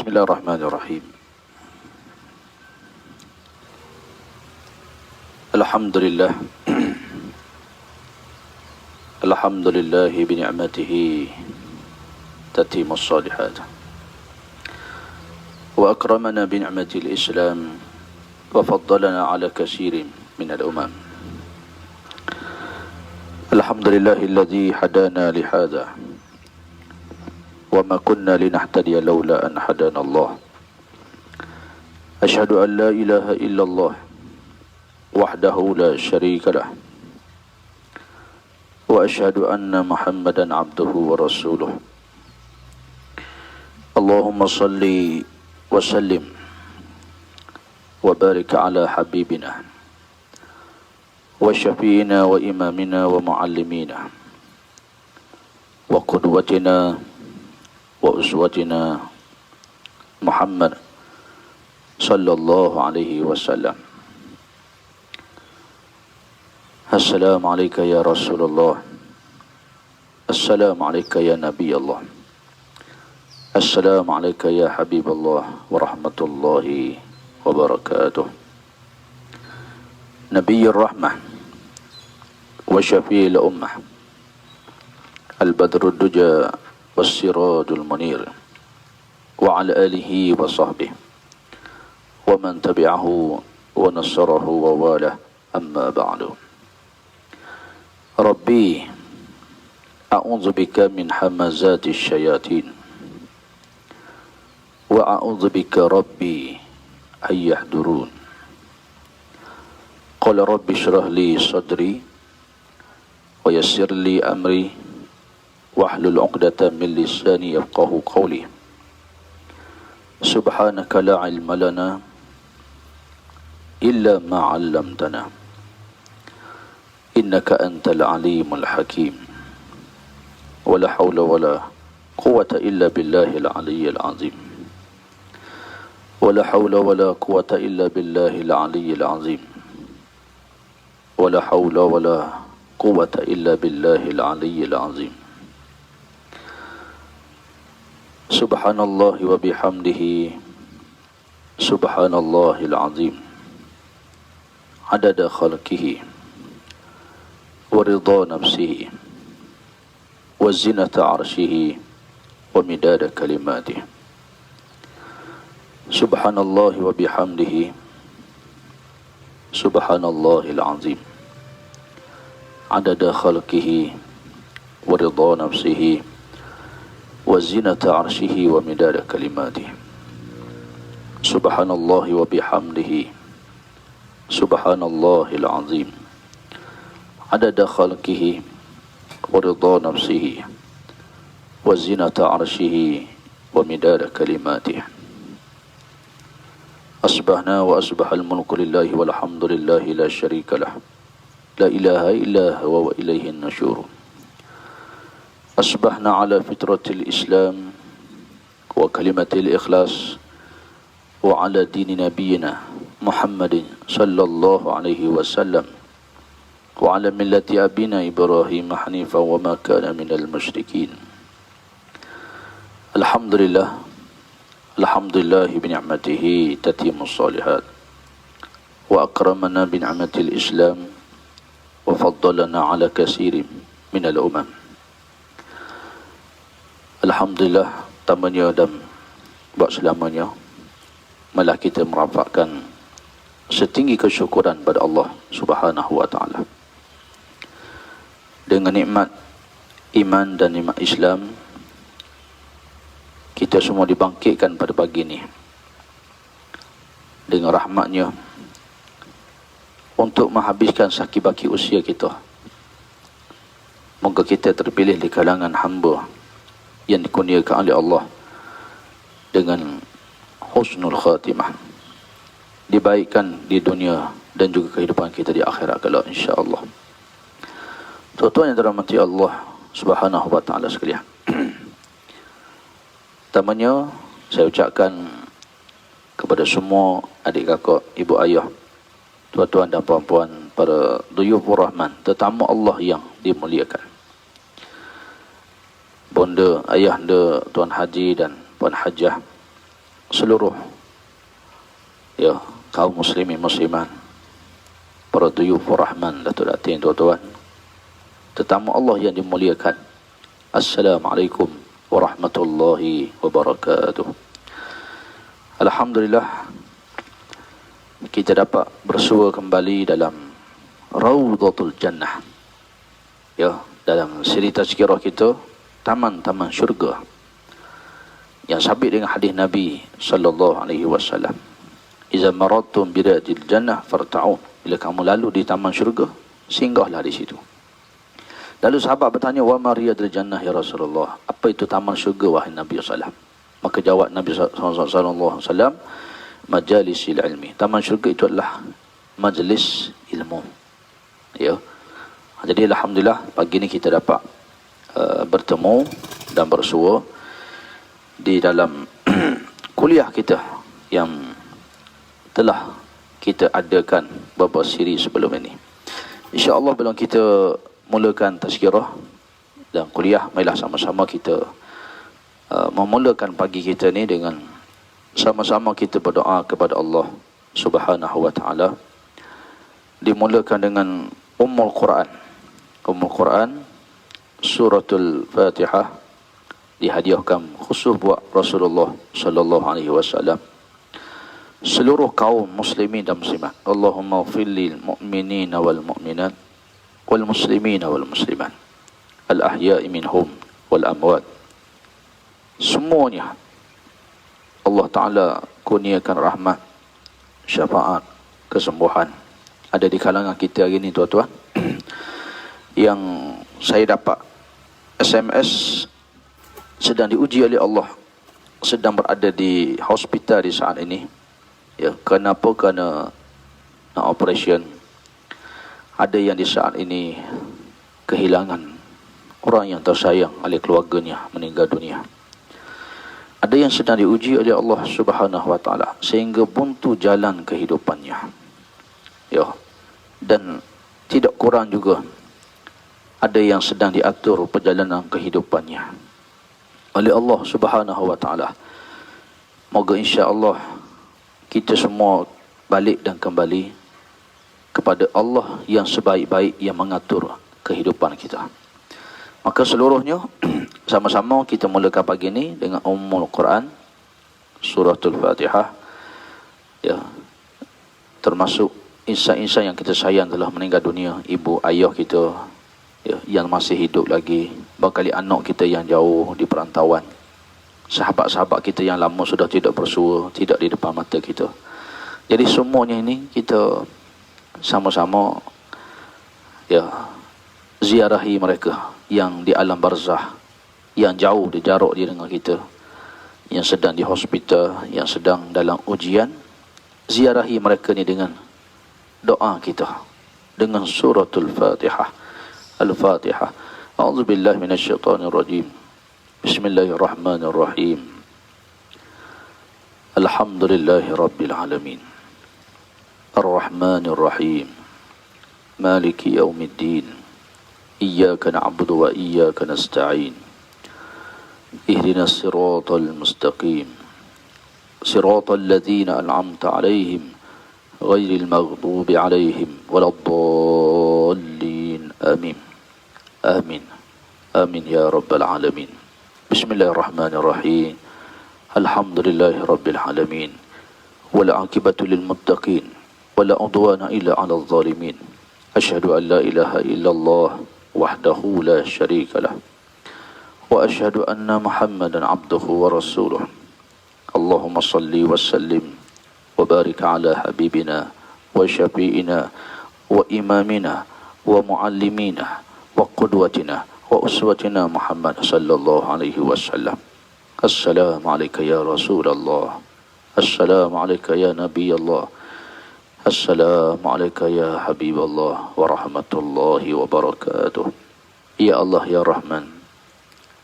Bismillahirrahmanirrahim. Alhamdulillah. Alhamdulillah bi ni'matihi tatimmus shalihat. Wa akramana bi ni'matil Islam wa faddalana ala katsirin min al-umam. Alhamdulillahilladzi hadana li hadza. وما كنا لنهتدي لولا أن هدانا الله أشهد أن لا إله إلا الله وحده لا شريك له وأشهد أن محمدا عبده ورسوله اللهم صل وسلم وبارك على حبيبنا وشفينا وإمامنا ومعلمينا وقدوتنا وأسوتنا محمد صلى الله عليه وسلم. السلام عليك يا رسول الله. السلام عليك يا نبي الله. السلام عليك يا حبيب الله ورحمة الله وبركاته. نبي الرحمة وشفيع الأمة البدر الدجى والسراج المنير وعلى آله وصحبه ومن تبعه ونصره وواله أما بعد. ربي أعوذ بك من همزات الشياطين وأعوذ بك ربي أن يحضرون. قال رب اشرح لي صدري ويسر لي أمري واحلل عقدة من لساني يفقهوا قولي. سبحانك لا علم لنا إلا ما علمتنا إنك أنت العليم الحكيم. ولا حول ولا قوة إلا بالله العلي العظيم. ولا حول ولا قوة إلا بالله العلي العظيم. ولا حول ولا قوة إلا بالله العلي العظيم. Subhanallah wa bihamdihi Subhanallahil azim. Adada khalqihi wa ridha nafsihi wa zinata arshihi wa midada kalimatihi. Subhanallah wa bihamdihi Subhanallahil azim. Adada khalqihi wa ridha nafsihi وزنة عرشه ومداد كلماته. سبحان الله وبحمده سبحان الله العظيم. عدد خلقه ورضا نفسه وزنة عرشه ومداد كلماته. أصبحنا وأصبح الملك لله والحمد لله لا شريك له لا إله إلا هو وإليه النشور. أصبحنا على فطرة الإسلام وكلمة الإخلاص وعلى دين نبينا محمد صلى الله عليه وسلم وعلى ملة أبينا إبراهيم حنيفا وما كان من المشركين. الحمد لله. الحمد لله بنعمته تتم الصالحات وأكرمنا بنعمة الإسلام وفضلنا على كثير من الأمم. Alhamdulillah, tamanya dan buat selamanya malah kita merapatkan setinggi kesyukuran pada Allah Subhanahu wa taala. Dengan nikmat iman dan nikmat Islam, kita semua dibangkitkan pada pagi ini dengan rahmatnya untuk menghabiskan saki-baki usia kita. Moga kita terpilih di kalangan hamba yang dikurniakan oleh Allah dengan husnul khatimah, dibaikkan di dunia dan juga kehidupan kita di akhirat kelak insya-Allah. Tuan-tuan yang dirahmati Allah Subhanahu wa taala sekalian. Pertamanya saya ucapkan kepada semua adik kakak, ibu ayah, tuan-tuan dan puan-puan, para duyufur rahman, tetamu Allah yang dimuliakan. Bonda, ayahanda, tuan haji dan puan hajah, seluruh kaum muslimin musliman, para duyufur rahman, datuk datin, tuan-tuan, tetamu Allah yang dimuliakan. Assalamualaikum warahmatullahi wabarakatuh. Alhamdulillah, kita dapat bersua kembali dalam Raudhatul Jannah, dalam siri tazkirah kita, taman-taman syurga, yang sabit dengan hadis Nabi sallallahu alaihi wasallam. Iza maradtum biradil jannah farta'un. Bila kamu lalu di taman syurga, singgahlah di situ. Lalu sahabat bertanya, wa ma riyadul jannah ya Rasulullah? Apa itu taman syurga wahai Nabi sallallahu alaihi wasallam? Maka jawab Nabi sallallahu alaihi wasallam, majalisil ilmi. Taman syurga itu adalah majlis ilmu. Jadi alhamdulillah pagi ni kita dapat bertemu dan bersua di dalam kuliah kita yang telah kita adakan beberapa siri sebelum ini. InsyaAllah belum kita mulakan tazkirah dan kuliah, marilah sama-sama kita memulakan pagi kita ni dengan sama-sama kita berdoa kepada Allah Subhanahu wa taala. Dimulakan dengan Ummul Quran. Ummul Quran, suratul Fatihah, dihadiahkan khusus buat Rasulullah sallallahu alaihi wasallam. Seluruh kaum muslimin dan muslimat, Allahumma ighfir lil mu'minina wal mu'minat wal muslimina wal muslimat al ahya'i minhum wal amwat. Semuanya Allah Ta'ala kurniakan rahmat, syafaat, kesembuhan ada di kalangan kita hari ini, tuan-tuan. Yang saya dapat SMS sedang diuji oleh Allah, sedang berada di hospital di saat ini. Kenapa? Kerana nak operation. Ada yang di saat ini kehilangan orang yang tersayang oleh keluarganya, meninggal dunia. Ada yang sedang diuji oleh Allah Subhanahu wa taala sehingga buntu jalan kehidupannya. Dan tidak kurang juga ada yang sedang diatur perjalanan kehidupannya oleh Allah Subhanahu wa taala. Moga insya-Allah kita semua balik dan kembali kepada Allah yang sebaik-baik yang mengatur kehidupan kita. Maka seluruhnya sama-sama kita mulakan pagi ini dengan Ummul Quran, suratul Fatihah. Termasuk insan-insan yang kita sayang telah meninggal dunia, ibu ayah kita yang masih hidup lagi, bakal anak kita yang jauh di perantauan, sahabat-sahabat kita yang lama sudah tidak bersua, tidak di depan mata kita. Jadi semuanya ini kita sama-sama ziarahi mereka yang di alam barzah, yang jauh di jarak dia dengan kita, yang sedang di hospital, yang sedang dalam ujian. Ziarahi mereka ni dengan doa kita, dengan suratul Fatihah. Al-Fatihah. A'udzubillahi minasyaitonirrajim. Bismillahirrahmanirrahim. Alhamdulillahi rabbil alamin. Ar-Rahmanir-Rahim. Maliki yaumiddin. Iyyaka na'budu wa iyyaka nasta'in. Ihdinas siratal mustaqim. Siratal ladzina an'amta 'alaihim ghairil maghdubi 'alaihim waladdallin. Amin. Amin. Amin ya rabbal alamin. Bismillahirrahmanirrahim. Alhamdulillahi rabbil alamin. Wal 'aqibatu lil muttaqin. Wala udwana illa 'alal zalimin. Asyhadu an la ilaha illallah wahdahu la syarika lah. Wa asyhadu anna Muhammadan 'abduhu wa rasuluh. Allahumma salli wa sallim wa barik ala habibina wa syafi'ina wa imamina wa muallimina wa qudwatina وأسوتنا محمد صلى الله عليه وسلم. السلام عليك يا رسول الله. السلام عليك يا نبي الله. السلام عليك يا حبيب الله ورحمة الله وبركاته. يا الله يا رحمن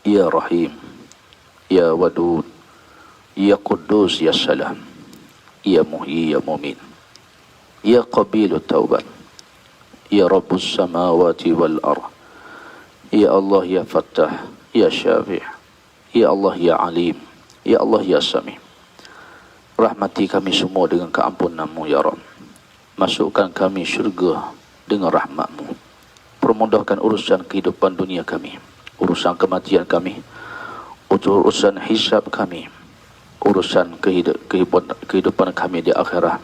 يا رحيم يا ودود يا قدوس يا سلام يا محيي يا مؤمن يا قبيل التوبة يا رب السماوات والأرض يا الله يا فتاح يا شافع يا الله يا عليم يا الله يا سميع. Rahmati kami semua dengan keampunan-Mu ya Rabb. Masukkan kami syurga dengan rahmat-Mu. Permudahkan urusan kehidupan dunia kami, urusan kematian kami, urusan hisab kami, urusan kehidupan kami di akhirat.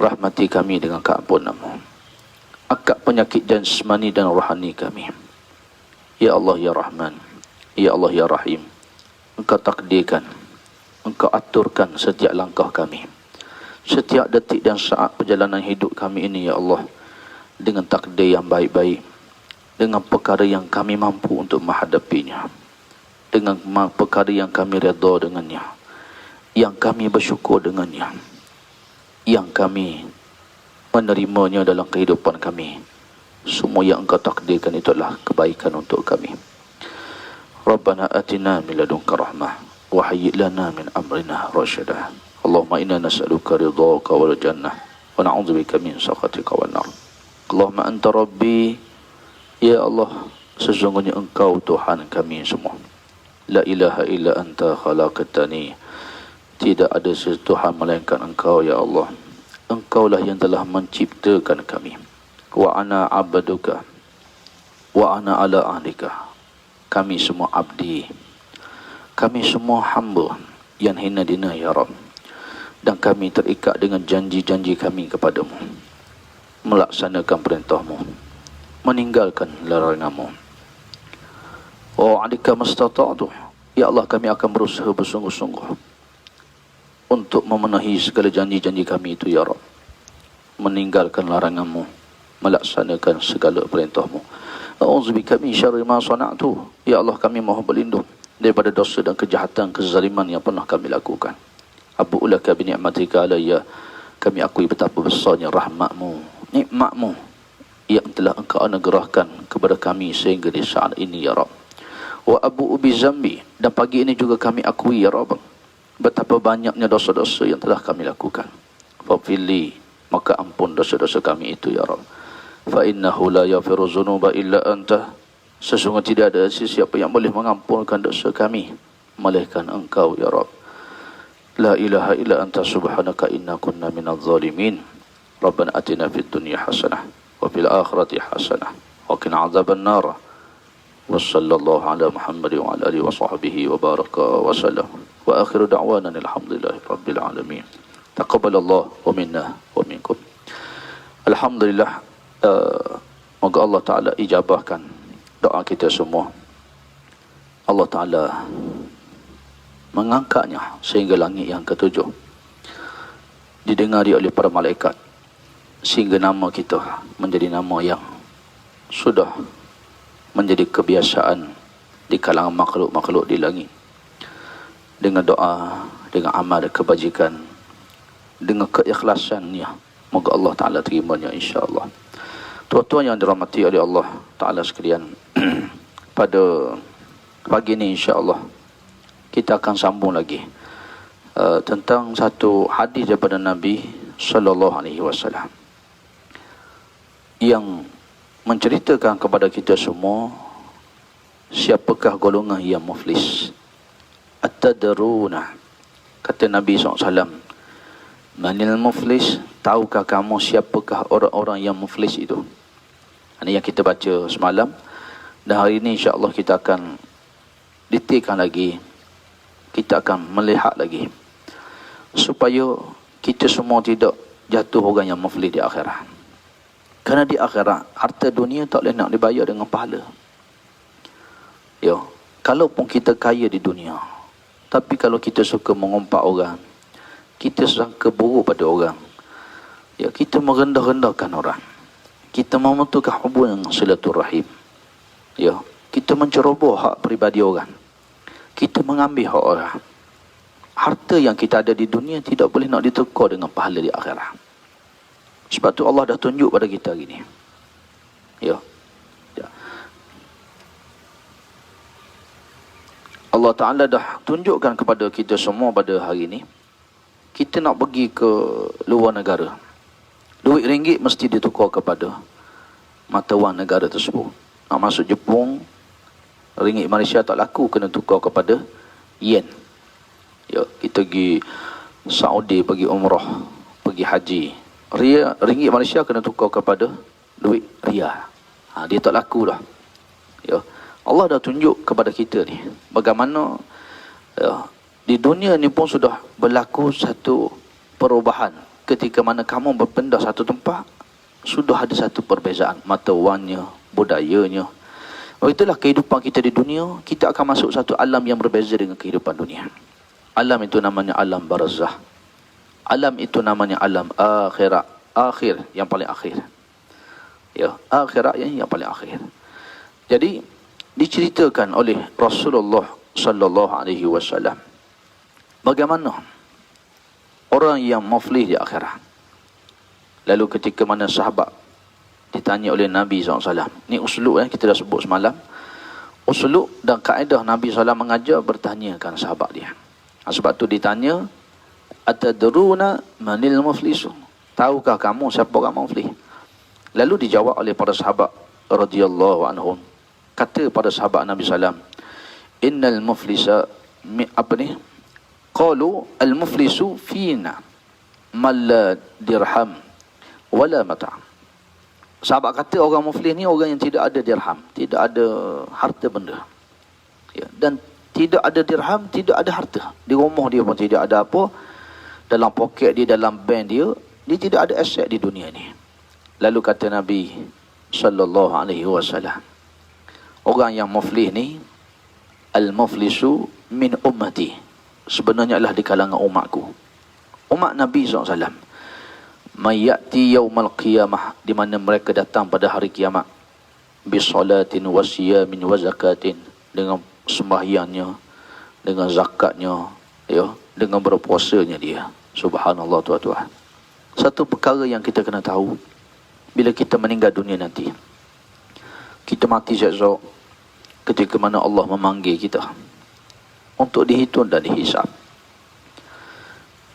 Rahmati kami dengan keampunan-Mu. Angkat penyakit jasmani dan rohani kami. Ya Allah ya Rahman, Ya Allah ya Rahim. Engkau takdirkan, Engkau aturkan setiap langkah kami, setiap detik dan saat perjalanan hidup kami ini ya Allah, dengan takdir yang baik-baik, dengan perkara yang kami mampu untuk menghadapinya, dengan perkara yang kami redha dengannya, yang kami bersyukur dengannya, yang kami menerimanya dalam kehidupan kami. Semua yang Engkau takdirkan itu adalah kebaikan untuk kami. Rabbana atina min ladunka rahmah wa hayyi' lana min amrina rasyada. Allahumma inna nas'aluka ridhaka wal jannah wa na'udzubika min sakhatika wan nar. Allahumma anta rabbi, ya Allah, sesungguhnya Engkau Tuhan kami semua. La ilaha illa anta khalaqtani, tidak ada setuhan melainkan Engkau ya Allah. Engkaulah yang telah menciptakan kami. Wa ana abduka wa ana ala ahdika. Kami semua abdi, kami semua hamba yang hina dina ya Rabb. Dan kami terikat dengan janji-janji kami kepadamu, melaksanakan perintah-Mu, meninggalkan larangan-Mu. Wa alika mastata'tu, ya Allah, kami akan berusaha bersungguh-sungguh untuk memenuhi segala janji-janji kami itu ya Rabb, meninggalkan larangan-Mu, melaksanakan segala perintah-Mu. A'udzubika min syarri ma sana'tu, ya Allah, kami mohon berlindung daripada dosa dan kejahatan, kezaliman yang pernah kami lakukan. Abu'u laka bi ni'matika alayya, kami akui betapa besarnya rahmat-Mu, nikmat-Mu yang telah Engkau anugerahkan kepada kami sehingga di saat ini ya Rabb. Wa abu'u bi zambi, dan pagi ini juga kami akui ya Rabb betapa banyaknya dosa-dosa yang telah kami lakukan. Faghfirli, maka ampun dosa-dosa kami itu ya Rabb. Fa innahu la yaghfiru dzunuba illa anta, sesungguhnya tidak ada sesiapa yang boleh mengampunkan dosa kami melainkan Engkau ya Rabb. La ilaha illa anta subhanaka inna kunna minadh zalimin. Rabbana atina fid dunya hasanah wa fil akhirati hasanah wa qina adzaban nar. Wa sallallahu ala Muhammadin wa ala alihi wa sahbihi wa baraka wa sallam. Wa akhiru da'wana alhamdulillahi rabbil alamin. Taqabbalallahu wa minna wa minkum. Alhamdulillah, moga Allah Ta'ala ijabahkan doa kita semua. Allah Ta'ala mengangkatnya sehingga langit yang ketujuh, didengari oleh para malaikat, sehingga nama kita menjadi nama yang sudah menjadi kebiasaan di kalangan makhluk-makhluk di langit. Dengan doa, dengan amal kebajikan, dengan keikhlasannya, moga Allah Ta'ala terimanya insya-Allah. Tuan-tuan yang dirahmati oleh Allah Ta'ala sekalian, pada pagi ini insya-Allah kita akan sambung lagi tentang satu hadis daripada Nabi sallallahu alaihi wasallam yang menceritakan kepada kita semua siapakah golongan yang muflis. At-tadruna, kata Nabi SAW, manil muflis, tahukah kamu siapakah orang-orang yang muflis itu? Ini yang kita baca semalam, dan hari ini insya-Allah kita akan detailkan lagi, kita akan melihat lagi supaya kita semua tidak jatuh orang yang muflis di akhirat. Kerana di akhirat harta dunia tak boleh nak dibayar dengan pahala. Ya, kalaupun kita kaya di dunia, tapi kalau kita suka mengumpat orang, kita sangka buruk pada orang, ya, kita merendah-rendahkan orang, kita memutuskan hubungan silaturahim, ya, kita menceroboh hak peribadi orang, kita mengambil hak orang. Harta yang kita ada di dunia tidak boleh nak ditukar dengan pahala di akhirat. Sebab tu Allah dah tunjuk pada kita hari ni. Ya. Allah Ta'ala dah tunjukkan kepada kita semua pada hari ni, kita nak pergi ke luar negara, duit ringgit mesti ditukar kepada mata wang negara tersebut. Nak masuk Jepun, ringgit Malaysia tak laku, kena tukar kepada yen. Ya, kita pergi Saudi, pergi umrah, pergi haji, ringgit Malaysia kena tukar kepada duit riyal. Dia tak laku dah. Ya, Allah dah tunjuk kepada kita ni bagaimana di dunia ni pun sudah berlaku satu perubahan. Ketika mana kamu berpindah satu tempat, sudah ada satu perbezaan mata wangnya, budayanya. Itulah kehidupan kita di dunia. Kita akan masuk satu alam yang berbeza dengan kehidupan dunia. Alam itu namanya alam barzah. Alam itu namanya alam akhirat. Akhir, yang paling akhir. Ya, akhirat yang paling akhir. Jadi diceritakan oleh Rasulullah sallallahu alaihi wasallam bagaimana orang yang muflih di akhirat. Lalu ketika mana sahabat ditanya oleh Nabi SAW, ni uslub kita dah sebut semalam, uslub dan kaedah Nabi SAW mengajar bertanyakan sahabat dia. Sebab tu ditanya, atadruna manil muflisu, tahukah kamu siapa orang muflih? Lalu dijawab oleh para sahabat radhiyallahu anhum. Kata pada sahabat Nabi SAW, innal muflisa, qalu al muflisu fina man la dirham wala mata'. Sahabat kata orang muflis ni orang yang tidak ada dirham, tidak ada harta benda. Ya, dan tidak ada dirham, tidak ada harta. Di rumah dia pun tidak ada apa, dalam poket dia, dalam bank dia tidak ada aset di dunia ni. Lalu kata Nabi sallallahu alaihi wasallam, orang yang muflis ni, al-muflisu min ummati, sebenarnya adalah di kalangan umatku, umat Nabi SAW. Mayati yaumal qiyamah, di mana mereka datang pada hari kiamat, bisolatin wasiyamin wa zakatin, dengan sembahyangnya, dengan zakatnya, ya, dengan berpuasanya dia. Subhanallah tuan-tuan. Satu perkara yang kita kena tahu, bila kita meninggal dunia nanti, kita mati sekejap, ketika mana Allah memanggil kita untuk dihitung dan dihisap.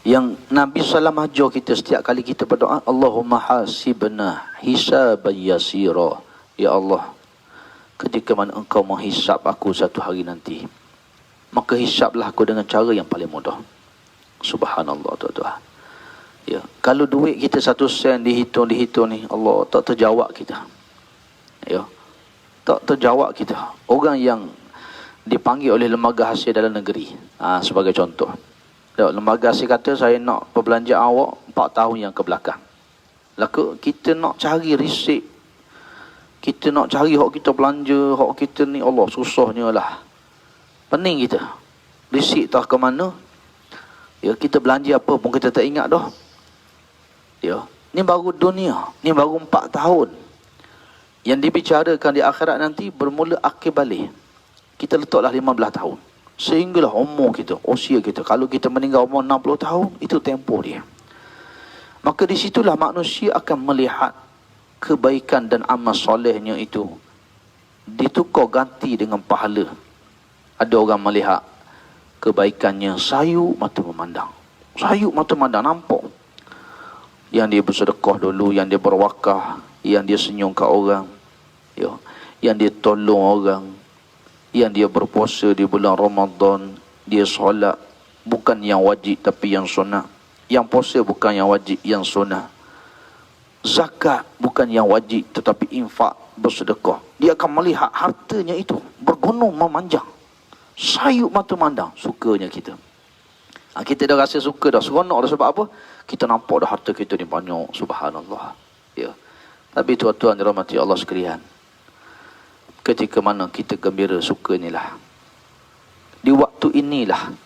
Yang Nabi SAW ajar kita setiap kali kita berdoa, Allahumma hasibna hisaban yasira. Ya Allah, ketika mana engkau menghisap aku satu hari nanti, maka hisaplah aku dengan cara yang paling mudah. Subhanallah tuan-tuan. Ya, kalau duit kita 1 sen dihitung ni, Allah tak terjawab kita. Ya, tak terjawab kita. Orang yang dipanggil oleh lembaga hasil dalam negeri, sebagai contoh, lembaga hasil kata saya nak perbelanjaan awak 4 tahun yang ke belakang. Lalu kita nak cari risik, kita nak cari hak kita belanja, hak kita ni, Allah susahnya lah. Pening kita. Risik tak ke mana. Ya, kita belanja apa pun kita tak ingat dah. Ya, ni baru dunia, ni baru 4 tahun. Yang dibicarakan di akhirat nanti bermula akhir balik. Kita letaklah 15 tahun. Sehinggalah umur kita, usia kita. Kalau kita meninggal umur 60 tahun, itu tempoh dia. Maka di situlah manusia akan melihat kebaikan dan amal solehnya itu ditukar ganti dengan pahala. Ada orang melihat kebaikannya, sayu mata memandang. Sayu mata memandang, nampak. Yang dia bersedekah dulu, yang dia berwakaf, yang dia senyum kat orang, ya, yang dia tolong orang, yang dia berpuasa di bulan Ramadan, dia solat bukan yang wajib tapi yang sunat, yang puasa bukan yang wajib, yang sunat, zakat bukan yang wajib tetapi infak, bersedekah. Dia akan melihat hartanya itu bergunung memanjang, sayup mata mandang, sukanya kita. Kita dah rasa suka dah, seronok dah. Sebab apa? Kita nampak dah harta kita ni banyak. Subhanallah. Ya. Tapi tuan-tuan dirahmati Allah sekalian, ketika mana kita gembira, suka inilah, di waktu inilah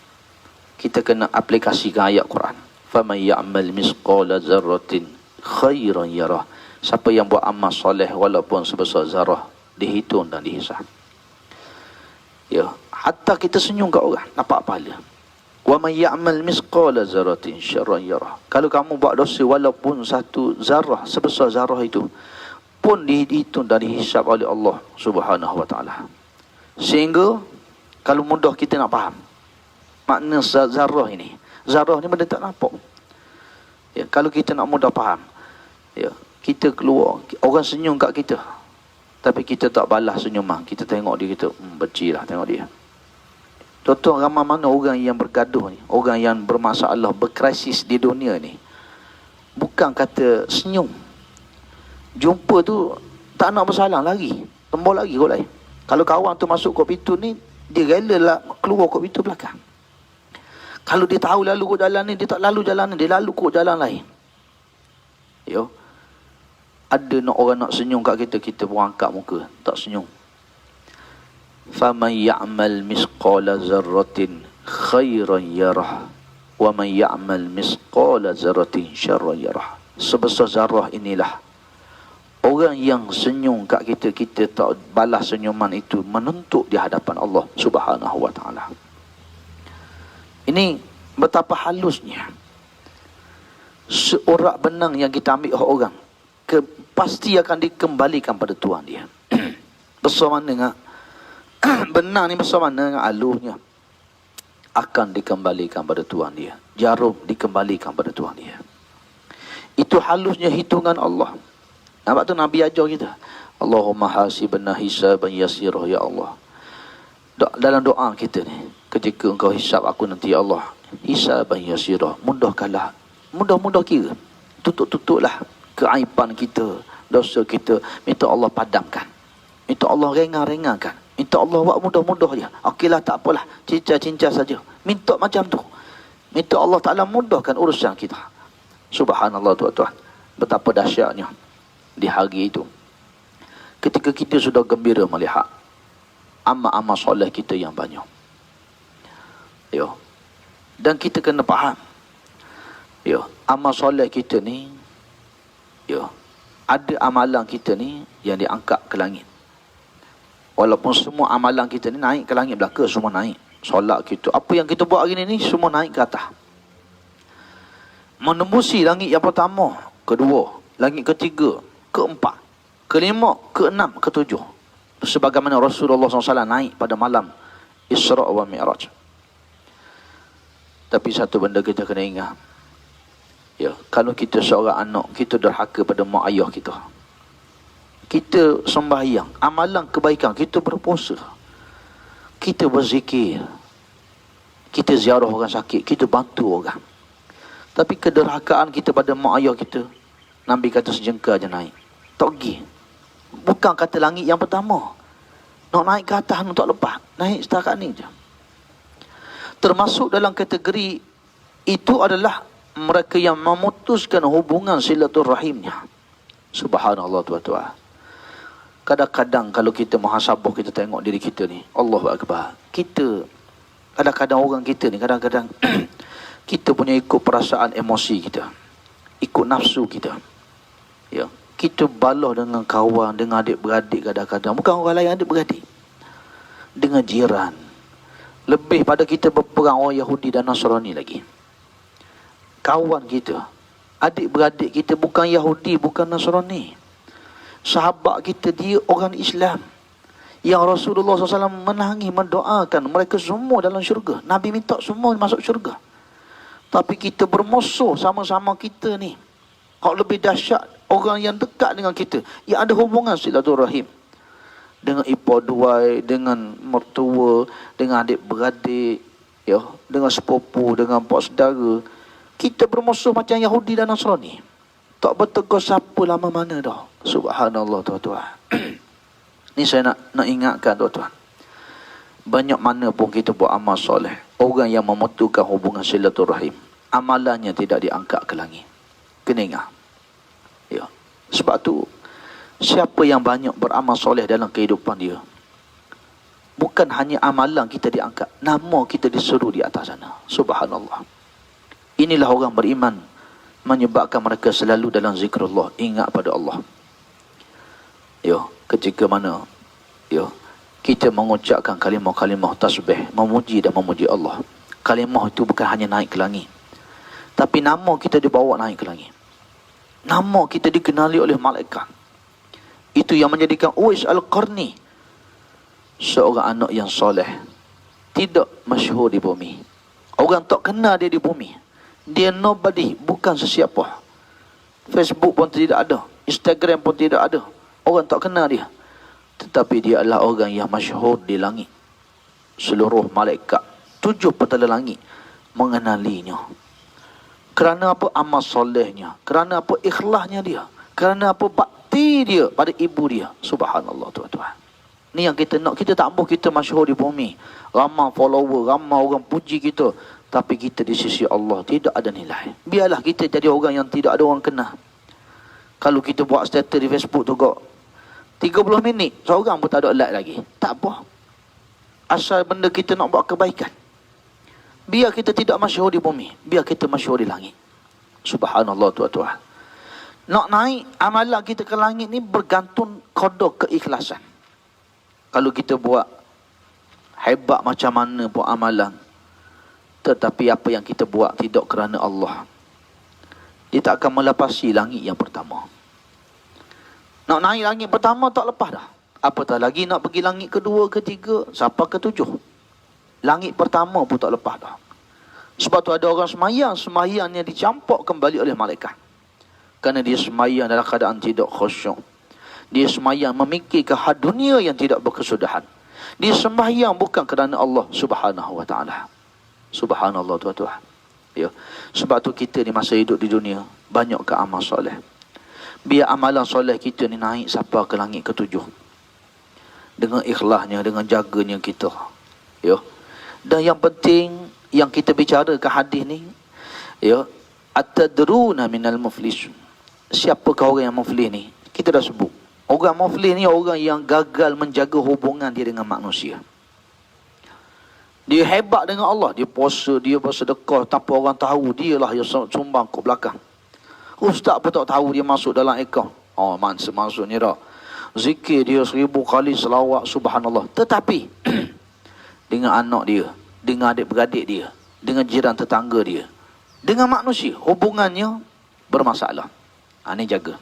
kita kena aplikasikan ayat Quran. Faman ya'mal misqala zarratin khairan yarah. Siapa yang buat amal soleh walaupun sebesar zarah, dihitung dan dihisab. Ya, hatta kita senyum kat orang, dapat pahala. Wa may ya'mal misqala zarratin syarran yarah. Kalau kamu buat dosa walaupun satu zarah, sebesar zarah itu, pun dihitung dan dihisap oleh Allah Subhanahu wa taala. Sehingga kalau mudah kita nak faham makna zarah ini. Zarah ni benda tak nampak. Ya, kalau kita nak mudah faham, ya, kita keluar, orang senyum kat kita, tapi kita tak balas senyuman. Kita tengok dia, kita benci lah tengok dia. Tuan-tuan, ramai mana orang yang bergaduh ni, orang yang bermasalah, berkrisis di dunia ni, bukan kata senyum. Jumpa tu tak nak bersalah lagi, tembok lagi kot lain. Kalau kawan tu masuk kot pintu ni, dia rela lah keluar kot pintu belakang. Kalau dia tahu lalu kot jalan ni, dia tak lalu jalan ni, dia lalu kot jalan lain. Yo, ada nak orang nak senyum kat kita, kita pun angkat muka, tak senyum. Faman ya'mal misqala zarratin khairan yarah wa man ya'mal misqala zarratin syarran yarah. Sebesar zarah inilah orang yang senyum kat kita, kita tak balas senyuman itu, menentuk di hadapan Allah Subhanahu wa taala. Ini betapa halusnya seorak benang yang kita ambil orang, pasti akan dikembalikan pada tuan dia. Besar mana dengan benang ni, besar mana dengan halusnya, akan dikembalikan pada tuan dia. Jarum dikembalikan pada tuan dia. Itu halusnya hitungan Allah. Nampak tu Nabi ajar kita, Allahumma hasibna hisaban yasirah ya Allah. Dalam doa kita ni, ketika engkau hisab aku nanti ya Allah, hisaban yasirah, mudahkanlah, mudah-mudah kira, tutup-tutuplah keaiban kita, dosa kita. Minta Allah padamkan, minta Allah ringan-ringankan, minta Allah buat mudah-mudah je. Okeylah, tak apalah, cincang-cincang saja. Minta macam tu, minta Allah Ta'ala mudahkan urusan kita. Subhanallah tuan-tuan, betapa dahsyatnya di hari itu, ketika kita sudah gembira melihat amal-amal soleh kita yang banyak. Yo, dan kita kena faham, yo, amal soleh kita ni, yo, ada amalan kita ni yang diangkat ke langit. Walaupun semua amalan kita ni naik ke langit belaka, semua naik. Solat kita, apa yang kita buat hari ni semua naik ke atas, menembusi langit yang pertama, kedua, langit ketiga, keempat, kelima, keenam, ketujuh. Sebagaimana Rasulullah SAW naik pada malam Isra' wa Mi'raj. Tapi satu benda kita kena ingat, ya, kalau kita seorang anak, kita derhaka pada mak ayah kita, kita sembahyang, amalan kebaikan, kita berpuasa, kita berzikir, kita ziarah orang sakit, kita bantu orang, tapi kederhakaan kita pada mak ayah kita, Nabi kata sejengkal je naik, tak pergi. Bukan kata langit yang pertama, nak naik ke atas tak lepas, naik setakat ni je. Termasuk dalam kategori itu adalah mereka yang memutuskan hubungan silaturahimnya. Subhanallah tuan-tuan. Kadang-kadang kalau kita muhasabah, kita tengok diri kita ni, Allahu Akbar, kita kadang-kadang orang kita ni, kadang-kadang kita punya ikut perasaan emosi kita, ikut nafsu kita. Ya, kita balah dengan kawan, dengan adik-beradik kadang-kadang, bukan orang lain, adik-beradik, dengan jiran. Lebih pada kita berperang orang Yahudi dan Nasrani lagi. Kawan kita, adik-beradik kita bukan Yahudi, bukan Nasrani. Sahabat kita, dia orang Islam, yang Rasulullah SAW menangis, mendoakan mereka semua dalam syurga. Nabi minta semua masuk syurga. Tapi kita bermusuh sama-sama kita ni. Kalau lebih dahsyat, orang yang dekat dengan kita, yang ada hubungan silaturahim, dengan ipar duai, dengan mertua, dengan adik-beradik, ya, dengan sepupu, dengan pak saudara, kita bermusuh macam Yahudi dan Nasrani. Tak bertegur siapa lama mana dah. Subhanallah tuan-tuan. Ni saya nak ingatkan tuan-tuan, banyak mana pun kita buat amal soleh, orang yang memutuskan hubungan silaturahim, amalannya tidak diangkat ke langit. Kena ingat, ya. Sebab tu, siapa yang banyak beramal soleh dalam kehidupan dia, bukan hanya amalan kita diangkat, nama kita disuruh di atas sana. Subhanallah. Inilah orang beriman, menyebabkan mereka selalu dalam zikrullah, ingat pada Allah. Ya, ketika mana, ya, kita mengucapkan kalimah-kalimah tasbih, memuji dan memuji Allah. Kalimah itu bukan hanya naik ke langit, tapi nama kita dibawa naik ke langit. Nama kita dikenali oleh malaikat. Itu yang menjadikan Uwais Al-Qarni seorang anak yang soleh, tidak masyhur di bumi. Orang tak kenal dia di bumi. Dia nobody, bukan sesiapa. Facebook pun tidak ada, Instagram pun tidak ada. Orang tak kenal dia. Tetapi dia adalah orang yang masyhur di langit. Seluruh malaikat, 7 petala langit mengenalinya. Kerana apa? Amal solehnya. Kerana apa? Ikhlasnya dia. Kerana apa? Bakti dia pada ibu dia. Subhanallah, tuan-tuan. Ni yang kita nak. Kita tak mahu kita masyhur di bumi, ramai follower, ramai orang puji kita, tapi kita di sisi Allah tidak ada nilai. Biarlah kita jadi orang yang tidak ada orang kenal. Kalau kita buat status di Facebook tu kok 30 minit, seorang pun tak ada like lagi, tak apa. Asal benda kita nak buat kebaikan. Biar kita tidak masyhur di bumi, biar kita masyhur di langit. Subhanallah, tuan-tuan. Nak naik amalan kita ke langit ni bergantung qadar keikhlasan. Kalau kita buat hebat macam mana pun amalan, tetapi apa yang kita buat tidak kerana Allah, dia tak akan melepasi langit yang pertama. Nak naik langit pertama tak lepas dah. Apatah lagi nak pergi langit kedua, ketiga, sampai ke 7. Langit pertama pun tak lepas dah. Sebab tu ada orang semayangnya dicampak kembali oleh malaikat. Kerana dia semayang dalam keadaan tidak khusyuk. Dia semayang memikirkan hal dunia yang tidak berkesudahan. Dia sembahyang bukan kerana Allah Subhanahu wa ta'ala. Subhanallah, tuan-tuan. Ya. Sebab tu kita ni masa hidup di dunia banyak ke amal soleh. Biar amalan soleh kita ni naik sampai ke langit ke-7. Dengan ikhlasnya, dengan jaganya kita. Ya. Dan yang penting yang kita bicara ke hadis ni, ya, atadruna minal muflis. Siapakah orang yang muflis ni? Kita dah sebut. Orang muflis ni orang yang gagal menjaga hubungan dia dengan manusia. Dia hebat dengan Allah, dia puasa, dia bersedekah tanpa orang tahu, dialah yang sumbang kat belakang. Ustaz pun tak tahu dia masuk dalam akaun. Oh, maksudnya dah. Zikir dia 1000 kali selawat, subhanallah. Tetapi dengan anak dia, dengan adik-beradik dia, dengan jiran tetangga dia, dengan manusia, hubungannya bermasalah. Ini jaga.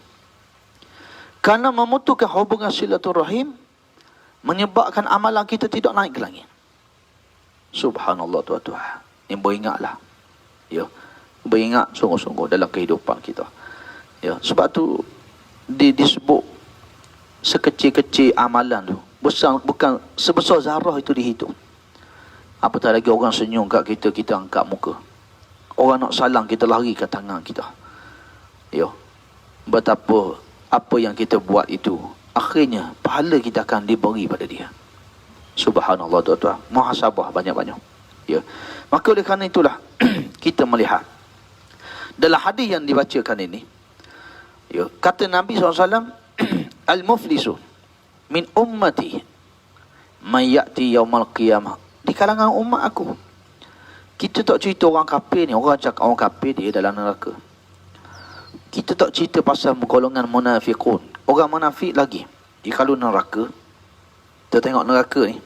Kerana memutuskan hubungan silaturahim menyebabkan amalan kita tidak naik ke langit. Subhanallah, tuan-tuan. Ini beringatlah. Ya. Beringat sungguh-sungguh dalam kehidupan kita. Ya. Sebab tu disebut sekecil-kecil amalan tu, besar, bukan sebesar zarah itu dihitung. Apatah lagi orang senyum kat kita, kita angkat muka. Orang nak salam, kita lari ke tangan kita. Ya. Betapa apa yang kita buat itu, akhirnya pahala kita akan diberi pada dia. Subhanallah, tuan-tuan. Muhasabah banyak-banyak. Ya. Maka oleh kerana itulah kita melihat dalam hadis yang dibacakan ini, ya, kata Nabi SAW, al-muflisu min ummati man ya'ti yaumal qiyamah. Di kalangan umat aku, kita tak cerita orang kafir ni. Orang cakap orang kafir dia dalam neraka. Kita tak cerita pasal golongan munafiqun. Orang munafik lagi. Kalau neraka, kita tengok neraka ni.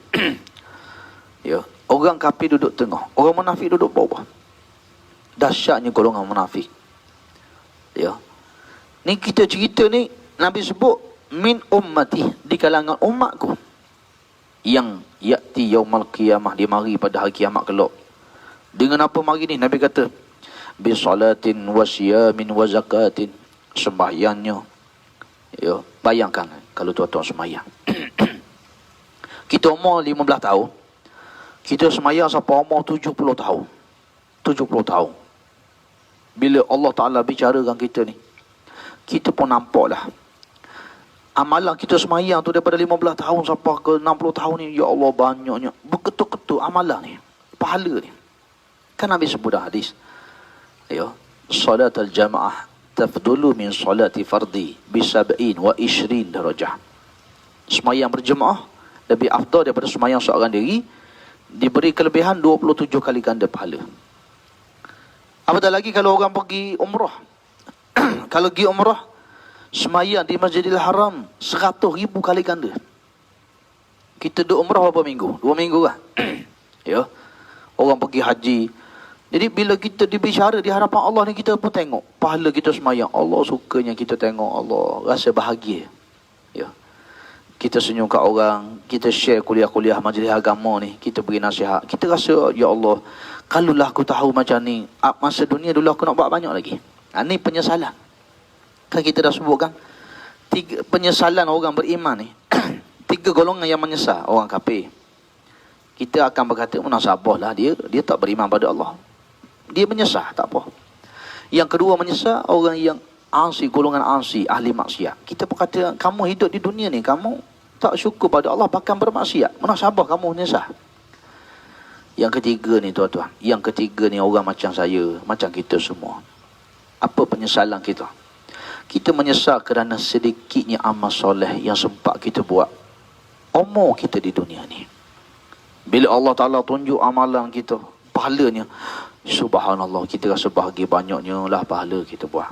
Ya, orang kafir duduk tengah, orang munafik duduk bawah. Dahsyatnya golongan munafik. Ya. Ni kita cerita ni, Nabi sebut min ummati, di kalangan umatku, yang ya'ti yaumal qiyamah, dia mari pada hari kiamat kelak. Dengan apa mari ni? Nabi kata bisalatin wa siyamin wa zakatin. Sembahyangnya, ya, bayangkan kalau tuan-tuan sembahyang. Kita umur 15 tahun, kita sembahyang sampai umur 70 tahun. 70 tahun. Bila Allah Ta'ala bicarakan kita ni, kita pun nampaklah amalan kita sembahyang tu daripada 15 tahun sampai ke 60 tahun ni, ya Allah, banyaknya berketuk-ketuk amalan ni, pahala ni. Kan Nabi sebut dah hadis, ya, salat al-jamaah tafdulu min salati fardi bi 70 wa 20 darajah. Sembahyang berjemaah lebih afdal daripada sembahyang seorang diri, diberi kelebihan 27 kali ganda pahala. Apatah lagi kalau orang pergi umrah. Kalau pergi umrah, sembahyang di Masjidil Haram 100,000 kali ganda. Kita duduk umrah berapa minggu? 2 minggu kan? Ya. Orang pergi haji. Jadi bila kita dibicara di hadapan Allah ni, kita pun tengok pahala kita semayang. Allah sukanya kita tengok Allah. Rasa bahagia. Ya. Kita senyum kat orang. Kita share kuliah-kuliah majlis agama ni. Kita beri nasihat. Kita rasa, ya Allah, kalaulah aku tahu macam ni, masa dunia dulu aku nak buat banyak lagi. Ni penyesalan. Kan kita dah sebut kan? Penyesalan orang beriman ni. 3 golongan yang menyesal. Orang kafir. Kita akan berkata, munasabah lah dia tak beriman pada Allah. Dia menyesal, tak apa. Yang kedua menyesal, orang yang ansi, golongan ansi, ahli maksiat. Kita pun kata, kamu hidup di dunia ni, kamu tak syukur pada Allah, bahkan bermaksiat. Munasabah kamu menyesal. Yang ketiga ni tuan-tuan. Yang ketiga ni orang macam saya, macam kita semua. Apa penyesalan kita? Kita menyesal kerana sedikitnya amal soleh yang sempat kita buat. Umur kita di dunia ni. Bila Allah Ta'ala tunjuk amalan kita, pahalanya, subhanallah, kita rasa bahagia banyaknya lah pahala kita buat.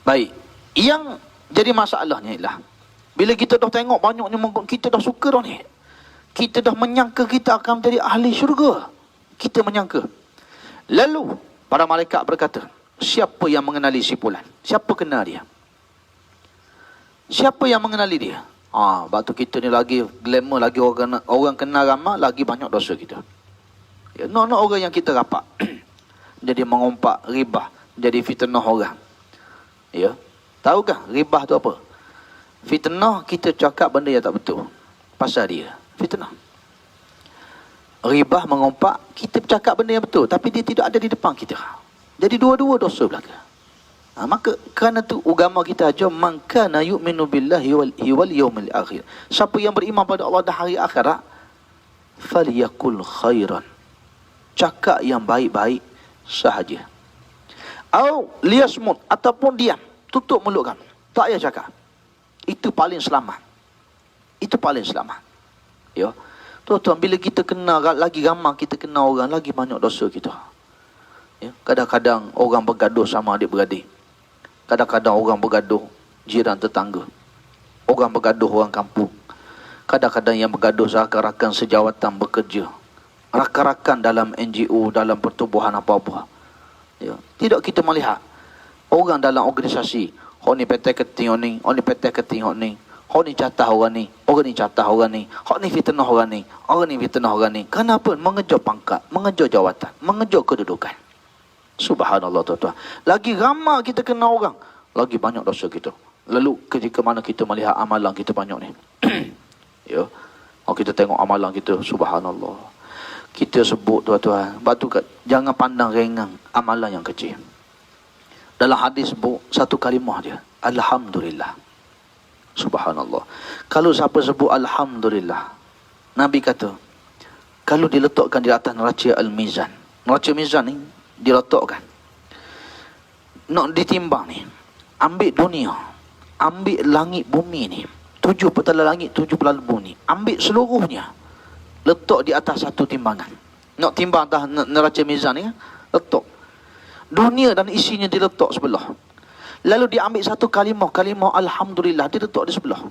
Baik, yang jadi masalahnya ialah, bila kita dah tengok banyaknya, kita dah suka dah ni. Kita dah menyangka kita akan menjadi ahli syurga. Kita menyangka. Lalu, para malaikat berkata, siapa yang mengenali si Fulan? Siapa kenal dia? Siapa yang mengenali dia? Batu kita ni lagi glamour, lagi orang kenal ramai, lagi banyak dosa kita. Ya, nak orang yang kita rapat. Jadi mengumpat ribah, jadi fitnah orang. Ya. Tahukah ribah tu apa? Fitnah, kita cakap benda yang tak betul pasal dia. Fitnah. Ribah, mengumpat, kita cakap benda yang betul tapi dia tidak ada di depan kita. Jadi dua-dua dosa belaka. Maka kerana tu agama kita ajar, man kana yu'minu billahi wal yawmil akhir. Siapa yang beriman pada Allah dan hari akhirat, falyakul khairan. Cakap yang baik-baik sahaja. Au liyasmut, ataupun diam, tutup mulut kamu, tak payah cakap. Itu paling selamat. Itu paling selamat. Ya. Tuan-tuan, bila kita kenal, lagi ramai kita kenal orang, lagi banyak dosa kita. Ya. Kadang-kadang orang bergaduh sama adik-beradik. Kadang-kadang orang bergaduh jiran tetangga. Orang bergaduh orang kampung. Kadang-kadang yang bergaduh rakan-rakan sejawatan bekerja. Rakan-rakan dalam NGO, dalam pertubuhan apa-apa. Ya. Tidak kita melihat orang dalam organisasi. Hok ni petai keting orang ni, hok ni petai keting orang ni. Hok ni catah orang ni, orang ni catah orang ni. Hok ni fitnah orang ni, orang ni fitnah orang ni. Kenapa? Mengejar pangkat, mengejar jawatan, mengejar kedudukan. Subhanallah tuan-tuan. Lagi ramai kita kenal orang, lagi banyak dosa kita. Lalu ketika mana kita melihat amalan kita banyak ni. Ya. Kita tengok amalan kita, subhanallah. Kita sebut tuan-tuan, batu jangan pandang ringan amalan yang kecil. Dalam hadis sebut satu kalimah dia, alhamdulillah. Subhanallah. Kalau siapa sebut alhamdulillah, Nabi kata, kalau diletakkan di atas neraca al-mizan. Neraca mizan ni diletakkan, nak ditimbang ni, ambil dunia, ambil langit bumi ni, 7 petala langit, 7 petala bumi, ambil seluruhnya, letak di atas satu timbangan. Nak timbang atas neraca mizan ni, letak dunia dan isinya diletak sebelah. Lalu diambil satu kalimah alhamdulillah, diletak di sebelah.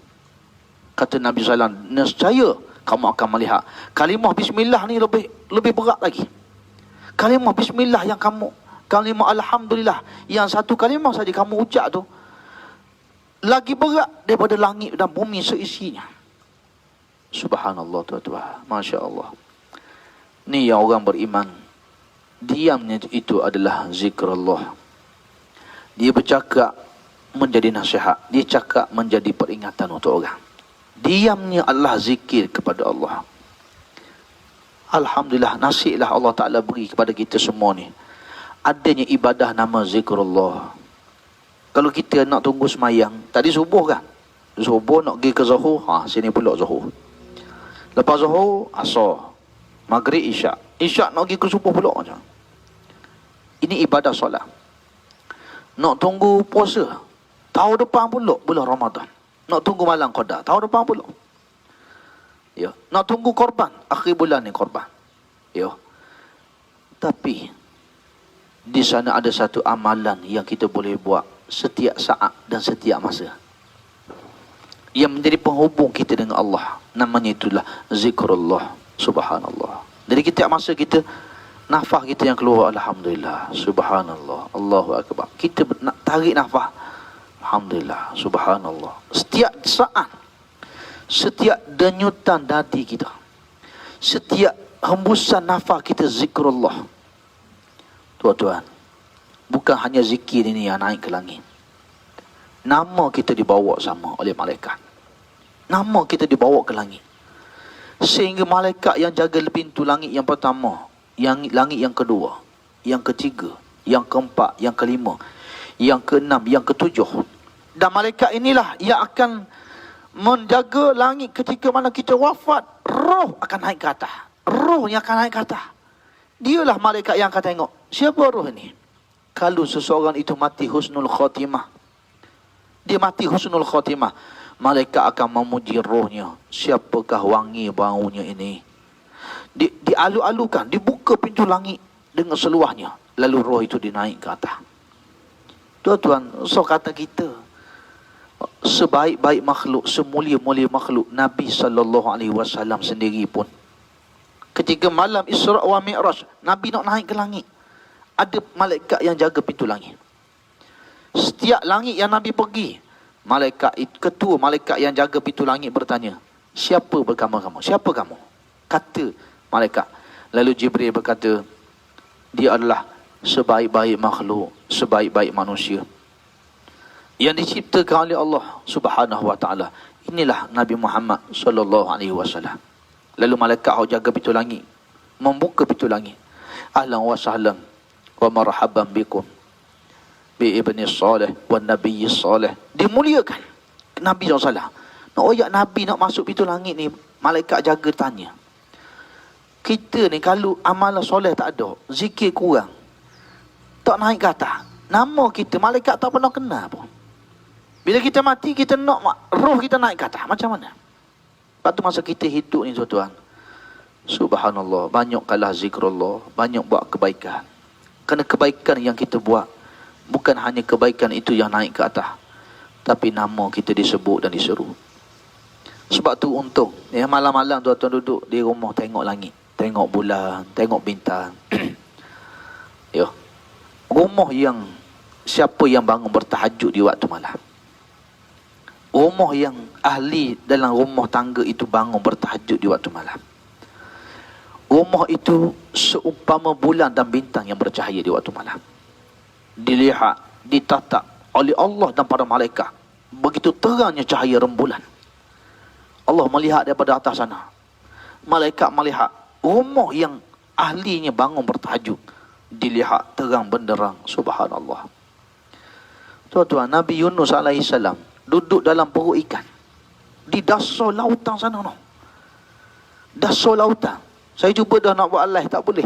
Kata Nabi SAW, nescaya kamu akan melihat kalimah bismillah ni lebih berat lagi. Kalimah bismillah yang kalimah alhamdulillah, yang satu kalimah saja kamu ucap tu, lagi berat daripada langit dan bumi seisinya. Subhanallah tuan-tuan. Masya Allah. Ni yang orang beriman, diamnya itu adalah zikrullah. Dia bercakap menjadi nasihat, dia cakap menjadi peringatan untuk orang. Diamnya adalah zikir kepada Allah. Alhamdulillah, nasiblah Allah Ta'ala beri kepada kita semua ni adanya ibadah nama zikrullah. Kalau kita nak tunggu semayang, tadi subuh kan, subuh nak pergi ke Zuhur, sini pula Zuhur. Lepas Zuhur, Asar, Maghrib, Isyak. Isyak nak pergi ke subuh pula macam. Ini ibadah solat. Nak tunggu puasa, tahun depan pula bulan Ramadan. Nak tunggu malam Qadar, tahun depan pula. Ya, nak tunggu korban, akhir bulan ni korban. Ya. Tapi di sana ada satu amalan yang kita boleh buat setiap saat dan setiap masa, yang menjadi penghubung kita dengan Allah. Namanya itulah zikrullah. Subhanallah. Jadi kita masa kita nafas kita yang keluar, alhamdulillah, subhanallah, Allahu akbar. Kita nak tarik nafas, alhamdulillah, subhanallah. Setiap saat, setiap denyutan dadi kita, setiap hembusan nafas kita zikrullah. Tuan-tuan, bukan hanya zikir ini yang naik ke langit. Nama kita dibawa sama oleh malaikat. Nama kita dibawa ke langit. Sehingga malaikat yang jaga pintu langit yang pertama, langit yang kedua, yang ketiga, yang keempat, yang kelima, yang keenam, yang ketujuh. Dan malaikat inilah yang akan menjaga langit ketika mana kita wafat. Roh akan naik ke atas. Roh yang akan naik ke atas. Dialah malaikat yang akan tengok. Siapa roh ini? Kalau seseorang itu mati husnul khatimah, dia mati husnul khatimah, malaikat akan memuji rohnya. Siapakah wangi baunya ini? Dialu-alukan, dibuka pintu langit dengan seluahnya. Lalu roh itu dinaik ke atas. Tuan-tuan, so kata kita, sebaik-baik makhluk, semulia-mulia makhluk, Nabi SAW sendiri pun, ketika malam Isra' wa Mi'raj, Nabi nak naik ke langit, ada malaikat yang jaga pintu langit. Setiap langit yang Nabi pergi, ketua malaikat yang jaga pintu langit bertanya, siapa bersama kamu? Siapa kamu? Kata malaikat. Lalu Jibril berkata, dia adalah sebaik-baik makhluk, sebaik-baik manusia yang diciptakan oleh Allah Subhanahu wa taala. Inilah Nabi Muhammad sallallahu alaihi wasallam. Lalu malaikat yang jaga pintu langit membuka pintu langit. Ahlan wa sahlan wa marhaban bikum bi ibni salih wa nabiyyi salih. Dimuliakan Nabi SAW. Nabi nak masuk pintu langit ni, malaikat jaga tanya. Kita ni kalau amalan soleh tak ada, zikir kurang, tak naik ke atas, nama kita malaikat tak pernah kenal pun. Bila kita mati, kita nak roh kita naik ke atas, macam mana? Lepas tu masa kita hidup ni tuan-tuan, subhanallah, banyaklah zikrullah, banyak buat kebaikan. Kerana kebaikan yang kita buat, bukan hanya kebaikan itu yang naik ke atas, tapi nama kita disebut dan diseru. Sebab tu untung, ya, malam-malam tuan-tuan duduk di rumah tengok langit, tengok bulan, tengok bintang. Ya. Rumah yang, siapa yang bangun bertahajud di waktu malam? Rumah yang ahli dalam rumah tangga itu bangun bertahajud di waktu malam. Rumah itu seumpama bulan dan bintang yang bercahaya di waktu malam. Dilihat, ditatap oleh Allah dan para malaikat. Begitu terangnya cahaya rembulan. Allah melihat daripada atas sana. Malaikat melihat rumah yang ahlinya bangun bertahajud. Dilihat terang benderang. Subhanallah. Tuan-tuan, Nabi Yunus AS duduk dalam perut ikan di dasar lautan sana, no. Dasar lautan. Saya cuba dah nak buat live, tak boleh.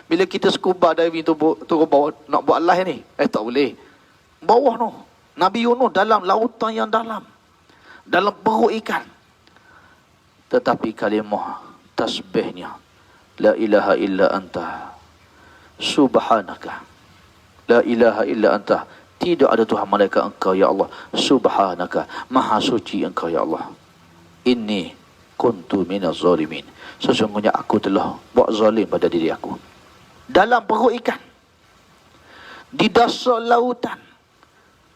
Bila kita scuba diving turun bawah, nak buat live ni, tak boleh. Bawah, no. Nabi Yunus dalam lautan yang dalam perut ikan. Tetapi kalimah tasbihnya, la ilaha illa anta subhanaka, la ilaha illa anta, tidak ada Tuhan malaikat engkau ya Allah, subhanaka, maha suci engkau ya Allah, inni kuntu minaz zalimin, sesungguhnya aku telah buat zalim pada diri aku. Dalam perut ikan, di dasar lautan,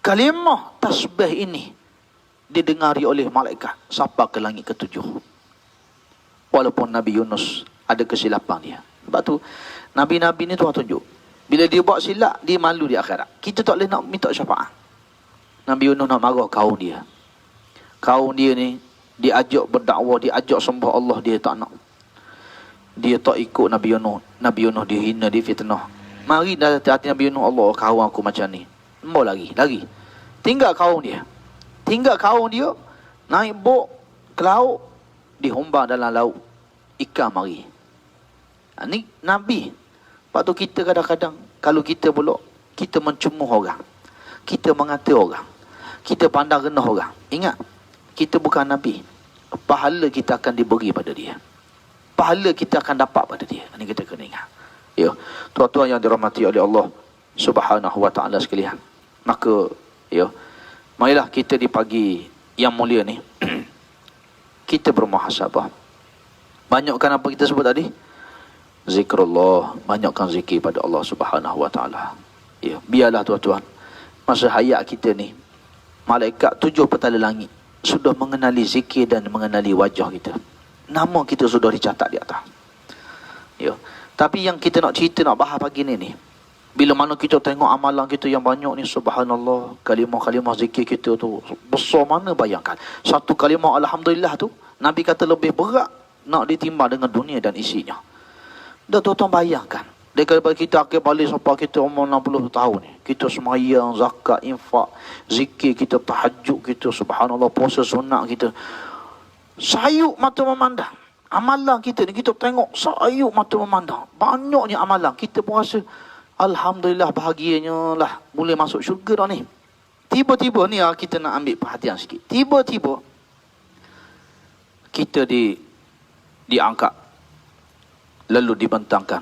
kalimah tasbih ini didengari oleh malaikat sampai ke langit ketujuh. Walaupun Nabi Yunus ada kesilapan dia. Sebab tu Nabi-Nabi ni Tuhan tunjuk, bila dia buat silap, dia malu di akhirat. Kita tak boleh nak minta syafaat. Nabi Yunus nak marah kaum dia. Kaum dia ni diajak berdakwah, diajak sembah Allah, dia tak nak. Dia tak ikut Nabi Yunus. Nabi Yunus dihina, difitnah. Mari dah hati Nabi Yunus, Allah, kaum aku macam ni. Mau lari. Tinggal kaum dia. Naik bot ke laut, dihumbar dalam laut. Ikan mari. Ni Nabi. Lepas tu kita kadang-kadang, kalau kita pula, kita mencemuh orang, kita mengata orang, kita pandang rendah orang. Ingat, kita bukan Nabi. Pahala kita akan diberi pada dia. Pahala kita akan dapat pada dia. Ini kita kena ingat. Ya, tuan-tuan yang dirahmati oleh Allah Subhanahu wa taala sekalian. Maka, ya, marilah kita di pagi yang mulia ni kita bermuhasabah. Banyakkan apa kita sebut tadi? Zikrullah, banyakkan zikir pada Allah Subhanahu wa taala. Ya, biarlah tuan-tuan, masa hayat kita ni, malaikat 7 petala langit sudah mengenali zikir dan mengenali wajah kita. Nama kita sudah dicatat di atas. Ya. Tapi yang kita nak cerita, nak bahas pagi ni, bila mana kita tengok amalan kita yang banyak ni, subhanallah, kalimah-kalimah zikir kita tu besar mana, bayangkan. Satu kalimah alhamdulillah tu, Nabi kata lebih berat nak ditimbang dengan dunia dan isinya. Dah tuan-tuan bayangkan, daripada kita akhir balik sampai kita umur 60 tahun ni, kita semayang, zakat, infak, zikir kita, tahajud kita, subhanallah, puasa sunat kita, sayuk mata memandang. Amalan kita ni, kita tengok sayuk mata memandang. Banyaknya amalan, kita pun rasa alhamdulillah, bahagianya lah, boleh masuk syurga dah ni. Tiba-tiba ni kita nak ambil perhatian sikit. Tiba-tiba kita diangkat, lalu dibentangkan,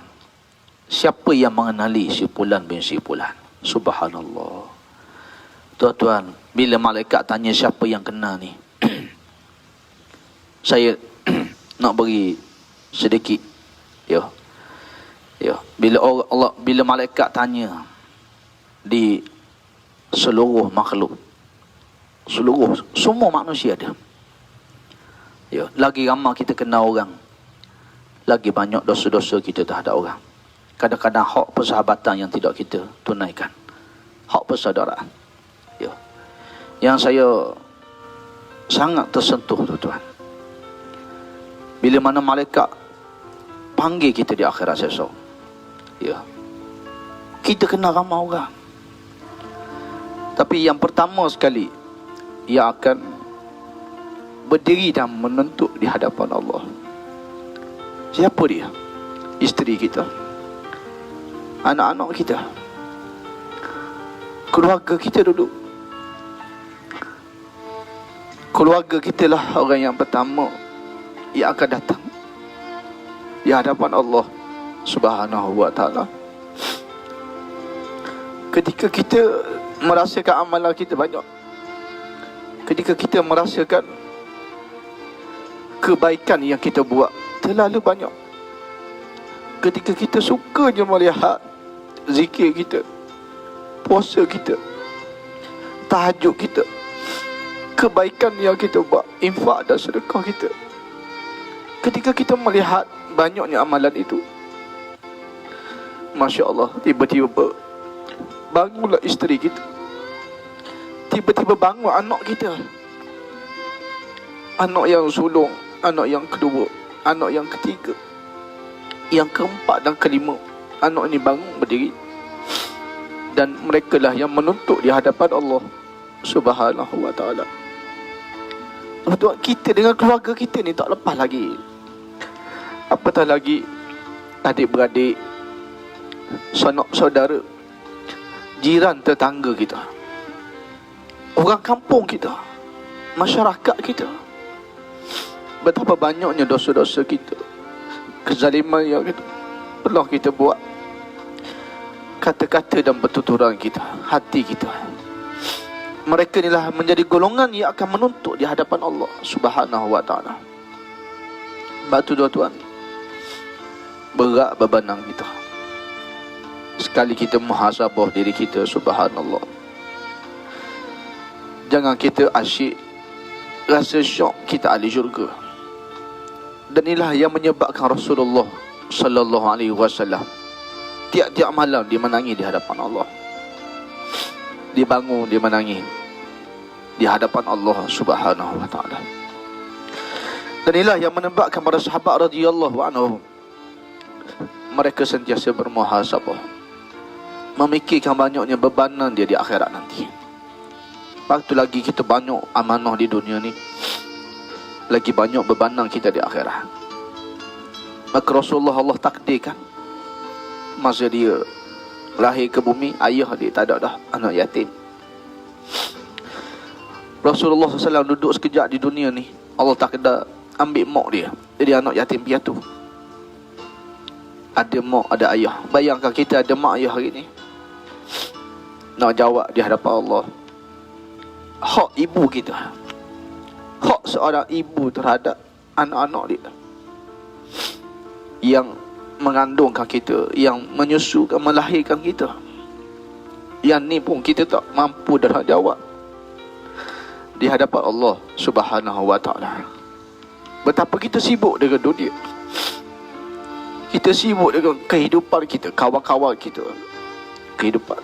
siapa yang mengenali si Fulan bin si Fulan? Subhanallah. Tuan-tuan, bila malaikat tanya siapa yang kenal ni, saya nak beri sedikit, ya. Bila malaikat tanya di seluruh makhluk, semua manusia ada. Ya, lagi ramai kita kenal orang, lagi banyak dosa-dosa kita terhadap orang. Kadang-kadang hak persahabatan yang tidak kita tunaikan, hak persaudaraan. Ya. Yang saya sangat tersentuh, tuan-tuan, bila mana malaikat panggil kita di akhirat esok. Ya. Kita kenal ramai orang, tapi yang pertama sekali yang akan berdiri dan menuntut di hadapan Allah, siapa dia? Isteri kita, anak-anak kita, keluarga kita duduk. Keluarga kita lah orang yang pertama yang akan datang di hadapan Allah Subhanahu wa taala. Ketika kita merasakan amalan kita banyak, ketika kita merasakan kebaikan yang kita buat terlalu banyak, ketika kita sukanya melihat zikir kita, puasa kita, tahajud kita, kebaikan yang kita buat, infak dan sedekah kita, ketika kita melihat banyaknya amalan itu, Masya Allah, tiba-tiba bangunlah isteri kita, tiba-tiba bangun anak kita, anak yang sulung, anak yang kedua, anak yang ketiga, yang keempat dan kelima. Anak ini bangun berdiri, dan mereka lah yang menuntut di hadapan Allah Subhanahu wa taala. Tuan-tuan, kita dengan keluarga kita ni tak lepas lagi. Apatah lagi adik-beradik, sanak saudara, jiran tetangga kita, orang kampung kita, masyarakat kita. Betapa banyaknya dosa-dosa kita, kezaliman yang kita pernah kita buat, kata-kata dan pertuturan kita, hati kita. Mereka inilah menjadi golongan yang akan menuntut di hadapan Allah Subhanahu wa taala. Batu tuan-tuan, berat bebanang kita. Sekali kita muhasabah diri kita, subhanallah, jangan kita asyik rasa syok kita ahli syurga. Dan inilah yang menyebabkan Rasulullah sallallahu alaihi wasallam tiap-tiap malam dia menangis di hadapan Allah. Dia bangun, dia menangis di hadapan Allah Subhanahu wa taala. Dan inilah yang menyebabkan para sahabat radhiyallahu anhum, mereka sentiasa bermuhasabah, memikirkan banyaknya bebanan dia di akhirat nanti. Waktu lagi kita banyak amanah di dunia ni, lagi banyak bebanan kita di akhirat. Maka Rasulullah Allah takdirkan, masa dia lahir ke bumi, ayah dia tak ada dah, anak yatim. Rasulullah SAW duduk sekejap di dunia ni, Allah takdir ambil mak dia, jadi anak yatim piatu. Ada mak, ada ayah. Bayangkan kita ada mak ayah hari ni, nak jawab di hadapan Allah hak ibu kita, hak seorang ibu terhadap anak-anak dia yang mengandungkan kita, yang menyusukan, melahirkan kita. Yang ni pun kita tak mampu dah nak jawab di hadapan Allah Subhanahu wa ta'ala. Betapa kita sibuk dengan dunia, kita sibuk dengan kehidupan kita, kawan-kawan kita, kehidupan.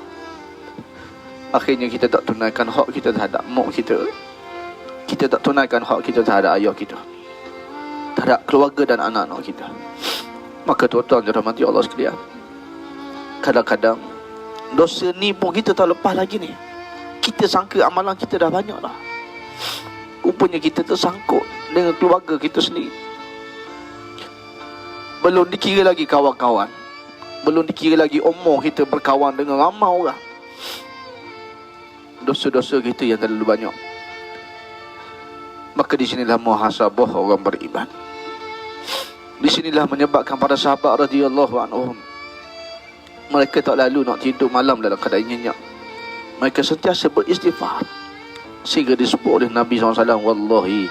Akhirnya kita tak tunaikan hak kita terhadap mak kita. Kita tak tunaikan hak kita terhadap ayah kita, terhadap keluarga dan anak-anak kita. Maka tuan-tuan dirahmati Allah sekalian, kadang-kadang dosa ni pun kita tak lepas lagi ni. Kita sangka amalan kita dah banyak dah. Rupanya kita tersangkut dengan keluarga kita sendiri. Belum dikira lagi kawan-kawan, belum dikira lagi umur kita berkawan dengan ramai orang. Dosa-dosa kita yang terlalu banyak. Maka di sinilah muhasabah orang beriman. Di sinilah menyebabkan para sahabat radhiyallahu anhum, mereka tak lalu nak tidur malam dalam keadaan nyenyak. Mereka sentiasa beristighfar, sehingga disebut oleh Nabi SAW, wallahi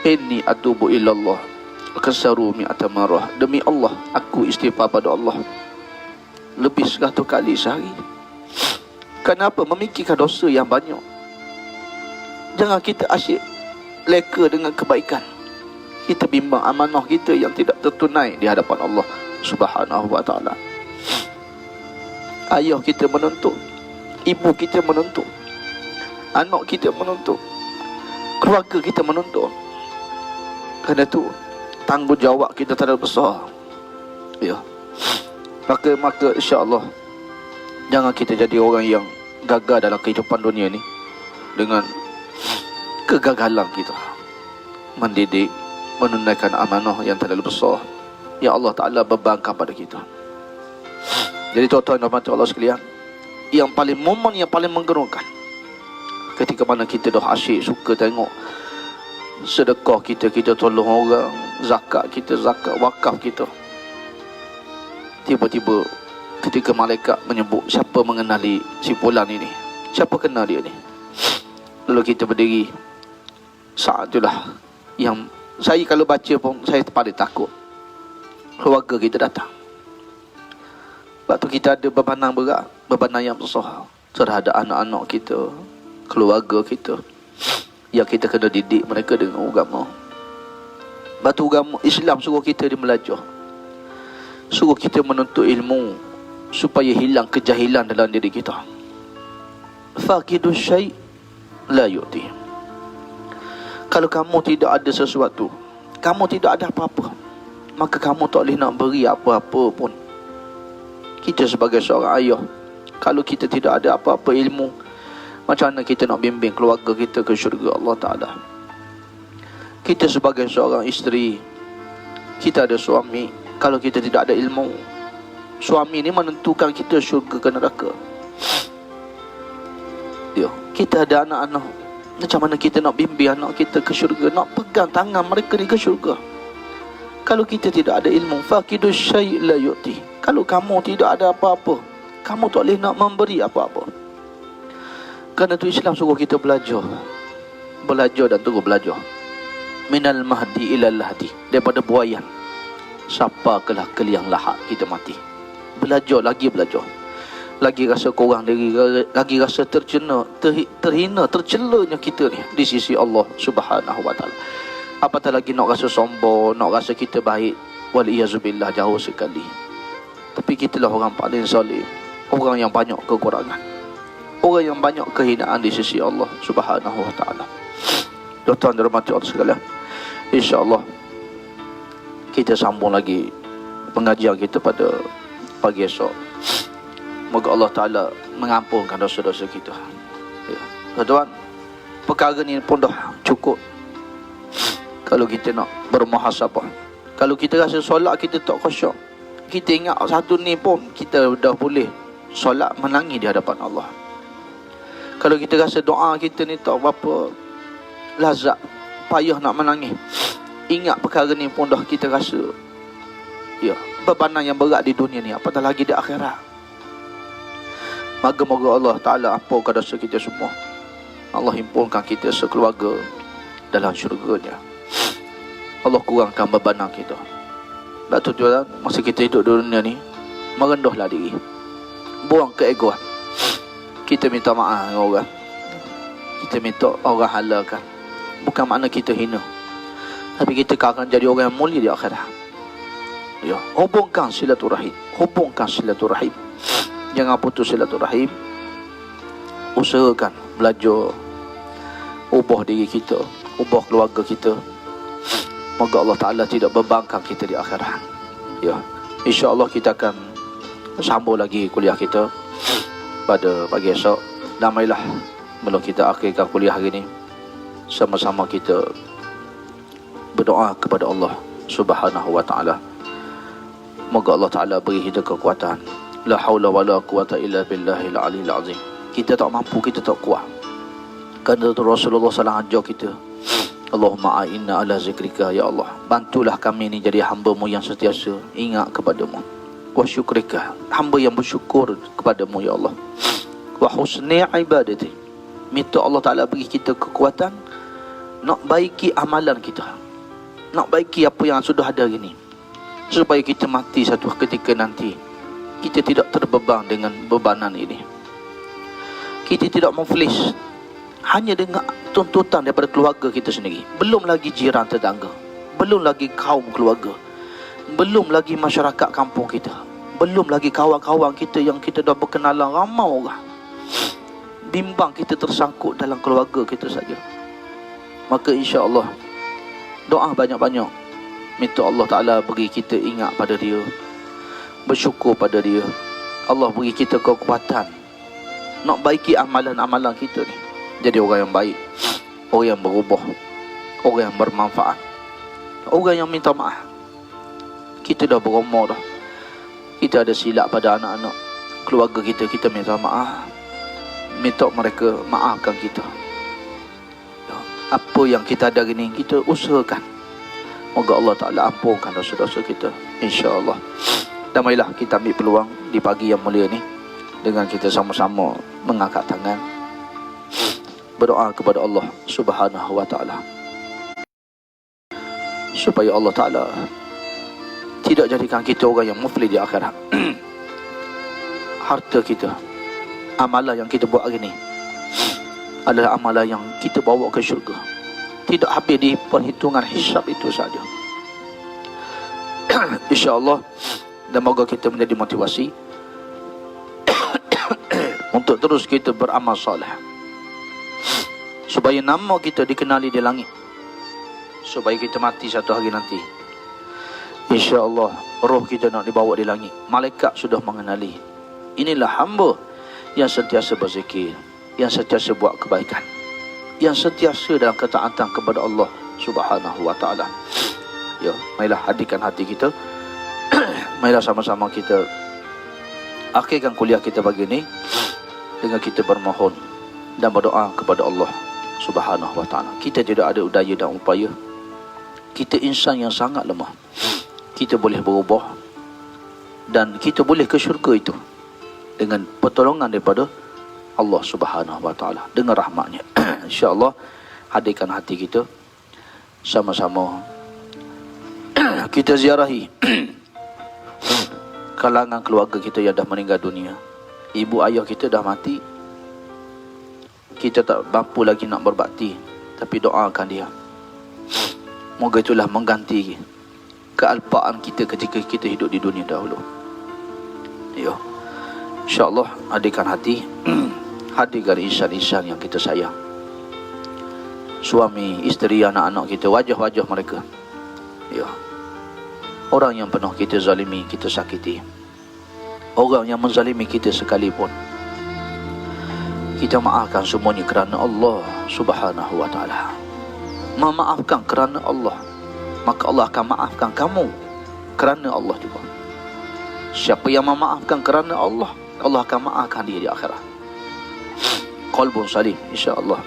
inni atubu ilallah kasaru mi'ata marah. Demi Allah, aku istighfar pada Allah lebih 100 kali sehari. Kenapa? Memikirkan dosa yang banyak. Jangan kita asyik leka dengan kebaikan. Kita bimbang amanah kita yang tidak tertunai di hadapan Allah Subhanahu wa ta'ala. Ayah kita menuntut, ibu kita menuntut, anak kita menuntut, keluarga kita menuntut. Kerana itu tanggungjawab kita terlalu besar. Ya. Maka insya-Allah jangan kita jadi orang yang gagal dalam kehidupan dunia ni dengan kegagalan kita mendidik, menunaikan amanah yang terlalu besar yang Allah Ta'ala bebankan pada kita. Jadi tuan-tuan dan puan-puan Allah sekalian, yang paling momen yang paling menggerunkan ketika mana kita dah asyik suka tengok sedekah kita, kita tolong orang, zakat kita, zakat wakaf kita, tiba-tiba ketika malaikat menyebut siapa mengenali si fulan ini, siapa kenal dia ni, lalu kita berdiri. Saat itulah yang saya kalau baca pun saya paling takut. Keluarga kita datang. Sebab tu kita ada bebanan berat, bebanan yang besar terhadap anak-anak kita, keluarga kita, yang kita kena didik mereka dengan agama. Sebab tu agama Islam suruh kita di belajar, suruh kita menuntut ilmu supaya hilang kejahilan dalam diri kita. Faqidu syai' la yu'ti. Kalau kamu tidak ada sesuatu, kamu tidak ada apa-apa, maka kamu tak boleh nak beri apa-apa pun. Kita sebagai seorang ayah, kalau kita tidak ada apa-apa ilmu, macam mana kita nak bimbing keluarga kita ke syurga Allah Ta'ala? Kita sebagai seorang isteri, kita ada suami, kalau kita tidak ada ilmu, suami ni menentukan kita syurga ke neraka. Ya, kita ada anak-anak, macam mana kita nak bimbing anak kita ke syurga, nak pegang tangan mereka ni ke syurga? Kalau kita tidak ada ilmu, faqidu syai' la yu'ti. Kalau kamu tidak ada apa-apa, kamu tak boleh nak memberi apa-apa. Kerana itu Islam suruh kita belajar, belajar dan terus belajar. Minal mahdi ilal lahdi, daripada buayan sampai ke liang lahat kita mati. Belajar lagi, belajar lagi, rasa kurang diri, lagi rasa terhina, tercelanya kita ni di sisi Allah Subhanahu wa ta'ala. Apatah lagi nak rasa sombong, nak rasa kita baik, waliyazubillah, jauh sekali. Tapi kita lah orang paling soleh, orang yang banyak kekurangan, orang yang banyak kehinaan di sisi Allah Subhanahu wa ta'ala. Tuan-tuan dan rahmati Allah sekalian, insya-Allah kita sambung lagi pengajian kita pada pagi esok. Moga Allah Ta'ala mengampunkan dosa-dosa kita. Ya. Tuan-tuan, perkara ni pun dah cukup kalau kita nak bermuhasabah. Kalau kita rasa solat kita tak khusyuk, kita ingat satu ni pun kita dah boleh solat menangis di hadapan Allah. Kalau kita rasa doa kita ni tak berapa lazat, payah nak menangis, ingat perkara ni pun dah kita rasa ya bebanan yang berat di dunia ni, apatah lagi di akhirat. Moga Allah Ta'ala ampunkan dosa kita semua. Allah himpunkan kita sekeluarga dalam syurga-Nya. Allah kurangkan bebanan kita. Sebab tu tuan, masa kita hidup di dunia ni, merendahlah diri, buang keegoan. Kita minta maaf dengan orang, kita minta orang halalkan. Bukan makna kita hina, tapi kita akan jadi orang yang mulia di akhirat. Ya, hubungkan silaturahim, hubungkan silaturahim. Jangan putus silaturahim. Usahakan belajar, ubah diri kita, ubah keluarga kita. Moga Allah Ta'ala tidak bebankan kita di akhirat. Ya, insya-Allah kita akan sambung lagi kuliah kita pada pagi esok. Damailah belum kita akhirkan kuliah hari ini, sama-sama kita berdoa kepada Allah Subhanahu wa Ta'ala. Moga Allah Ta'ala beri kita kekuatan. La haula wala quwata illa billahil aliyil azim. Kita tak mampu, kita tak kuat. Kerana Rasulullah SAW ajar kita, Allahumma a'inna ala zikrika, ya Allah, bantulah kami ni jadi hamba-Mu yang sentiasa ingat kepadamu. Wa syukrika, hamba yang bersyukur kepadamu, ya Allah. Wa husni ibadati, minta Allah Ta'ala beri kita kekuatan nak baiki amalan kita, nak baiki apa yang sudah ada hari ni, supaya kita mati satu ketika nanti kita tidak terbeban dengan bebanan ini. Kita tidak muflis hanya dengan tuntutan daripada keluarga kita sendiri, belum lagi jiran tetangga, belum lagi kaum keluarga, belum lagi masyarakat kampung kita, belum lagi kawan-kawan kita yang kita dah berkenalan ramai orang. Bimbang kita tersangkut dalam keluarga kita saja. Maka insya-Allah doa banyak-banyak, minta Allah Ta'ala beri kita ingat pada Dia, bersyukur pada Dia. Allah beri kita kekuatan nak baiki amalan-amalan kita ni, jadi orang yang baik, orang yang berubah, orang yang bermanfaat, orang yang minta maaf. Kita dah berumur dah, kita ada silap pada anak-anak keluarga kita, kita minta maaf, minta mereka maafkan kita. Apa yang kita ada hari ni, kita usahakan. Moga Allah Ta'ala ampunkan dosa-dosa kita, insya-Allah. Damailah kita ambil peluang di pagi yang mulia ni dengan kita sama-sama mengangkat tangan, berdoa kepada Allah Subhanahu wa Ta'ala, supaya Allah Ta'ala tidak jadikan kita orang yang muflis di akhirat. Harta kita, amalan yang kita buat hari ni adalah amalan yang kita bawa ke syurga, tidak habis di perhitungan hisab itu saja. InsyaAllah. Dan moga kita menjadi motivasi untuk terus kita beramal soleh, supaya nama kita dikenali di langit, supaya kita mati satu hari nanti, insya-Allah roh kita nak dibawa di langit. Malaikat sudah mengenali, inilah hamba yang sentiasa berzikir, yang sentiasa buat kebaikan, yang sentiasa dalam ketaatan kepada Allah Subhanahu wa Ta'ala. Ya, marilah hadirkan hati kita. Marilah sama-sama kita akhirkan kuliah kita pagi ini dengan kita bermohon dan berdoa kepada Allah Subhanahu wa Ta'ala. Kita tidak ada daya dan upaya, kita insan yang sangat lemah. Kita boleh berubah dan kita boleh ke syurga itu dengan pertolongan daripada Allah Subhanahu wa Ta'ala, dengan rahmatnya. InsyaAllah hadirkan hati kita, sama-sama kita ziarahi kalangan keluarga kita yang dah meninggal dunia. Ibu ayah kita dah mati, kita tak mampu lagi nak berbakti, tapi doakan dia. Moga itulah mengganti kealpaan kita ketika kita hidup di dunia dahulu. Ya, insyaAllah hadirkan hati, hadirkan insan-insan yang kita sayang, suami, isteri, anak-anak kita, wajah-wajah mereka. Ya, orang yang penuh kita zalimi, kita sakiti, orang yang menzalimi kita sekalipun, kita maafkan semuanya kerana Allah Subhanahu wa Ta'ala. Memaafkan kerana Allah, maka Allah akan maafkan kamu kerana Allah juga. Siapa yang memaafkan kerana Allah, Allah akan maafkan dia di akhirat. Qalbun salim, insya-Allah.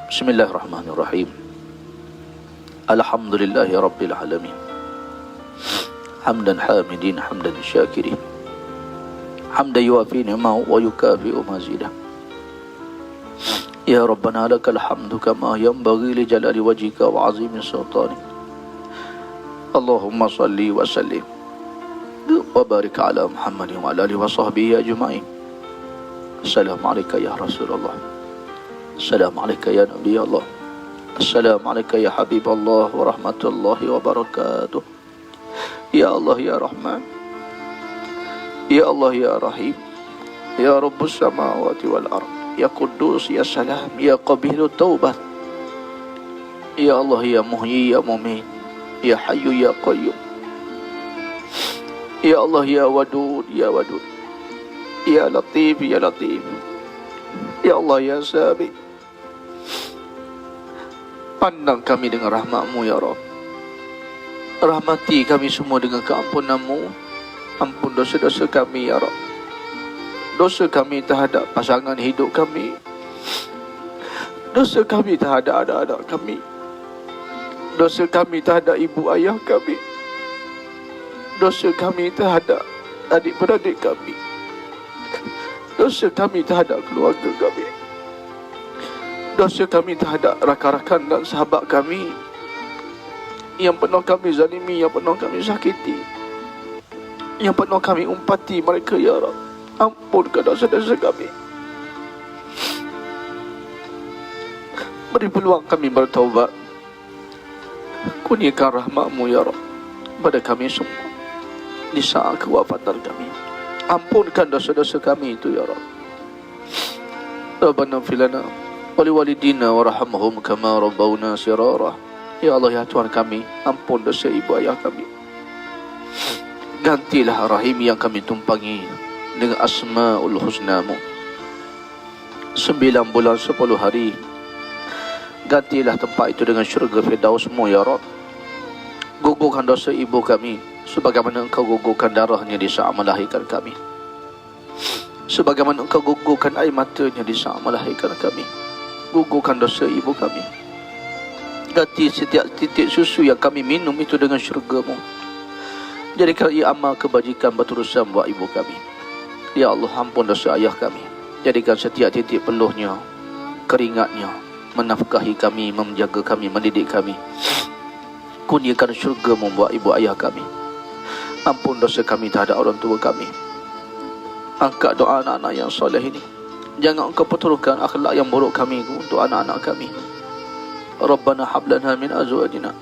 Bismillahirrahmanirrahim. Alhamdulillahi Rabbil Alamin. Hamdan hamidin, hamdan syakirin, hamdan yuafi ni'mahu wa yukafi'u mazidah. Ya Rabbana lakal hamdu kama yanbaghi li jalali wajhika wa azimi sultanik. Allahumma salli wa sallim wa barik ala Muhammadin wa ala alihi wa sahbihi ajma'in. Assalamualaikum ya Rasulullah. Assalamualaikum ya Nabi Allah. Assalamualaikum ya Habib Allah wa rahmatullahi wa barakatuh. Ya Allah ya Rahman, Ya Allah ya Rahim, Ya Rabbus samawati wal ard, Ya Quddus ya Salam, Ya Qabilut Taubat. Ya Allah ya Muhyi ya Mumin, Ya Hayyu ya Qayyum. Ya Allah ya Wadud ya Wadud, Ya Latif ya Latif. Ya Allah ya Sabi, pandang kami dengan rahmat-Mu ya Rabb. Rahmati kami semua dengan keampunan-Mu. Ampun dosa-dosa kami ya Rabb. Dosa kami terhadap pasangan hidup kami, dosa kami terhadap anak-anak kami, dosa kami terhadap ibu ayah kami, dosa kami terhadap adik-beradik kami, dosa kami terhadap keluarga kami, dosa kami terhadap rakan-rakan dan sahabat kami yang pernah kami zalimi, yang pernah kami sakiti, yang pernah kami umpati mereka ya Rabb. Ampunkan dosa-dosa kami. Beri peluang kami bertaubat. Kurniakan rahmat-Mu ya Rabb pada kami semua di saat kewafatan kami. Ampunkan dosa-dosa kami itu ya Rabb. Rabbana filana wali walidina warhamhum kama rabbawna sirara. Ya Allah ya Tuhan kami, ampun dosa ibu ayah kami. Gantilah rahim yang kami tumpangi dengan asma'ul husna-Mu. 9 bulan 10 hari. Gantilah tempat itu dengan syurga Firdaus-Mu ya Rabb. Gugurkan dosa ibu kami sebagaimana Engkau gugurkan darahnya di saat melahirkan kami, sebagaimana Engkau gugurkan air matanya di saat melahirkan kami. Gugurkan dosa ibu kami. Ganti setiap titik susu yang kami minum itu dengan syurga-Mu. Jadikan ia amal kebajikan berterusan buat ibu kami. Ya Allah, ampun dosa ayah kami. Jadikan setiap titik peluhnya, keringatnya menafkahi kami, menjaga kami, mendidik kami. Kurniakan syurga membuat ibu ayah kami. Ampun dosa kami terhadap orang tua kami. Angkat doa anak-anak yang soleh ini. Jangan Engkau perturutkan akhlak yang buruk kami untuk anak-anak kami. Rabbana hablana min azwajina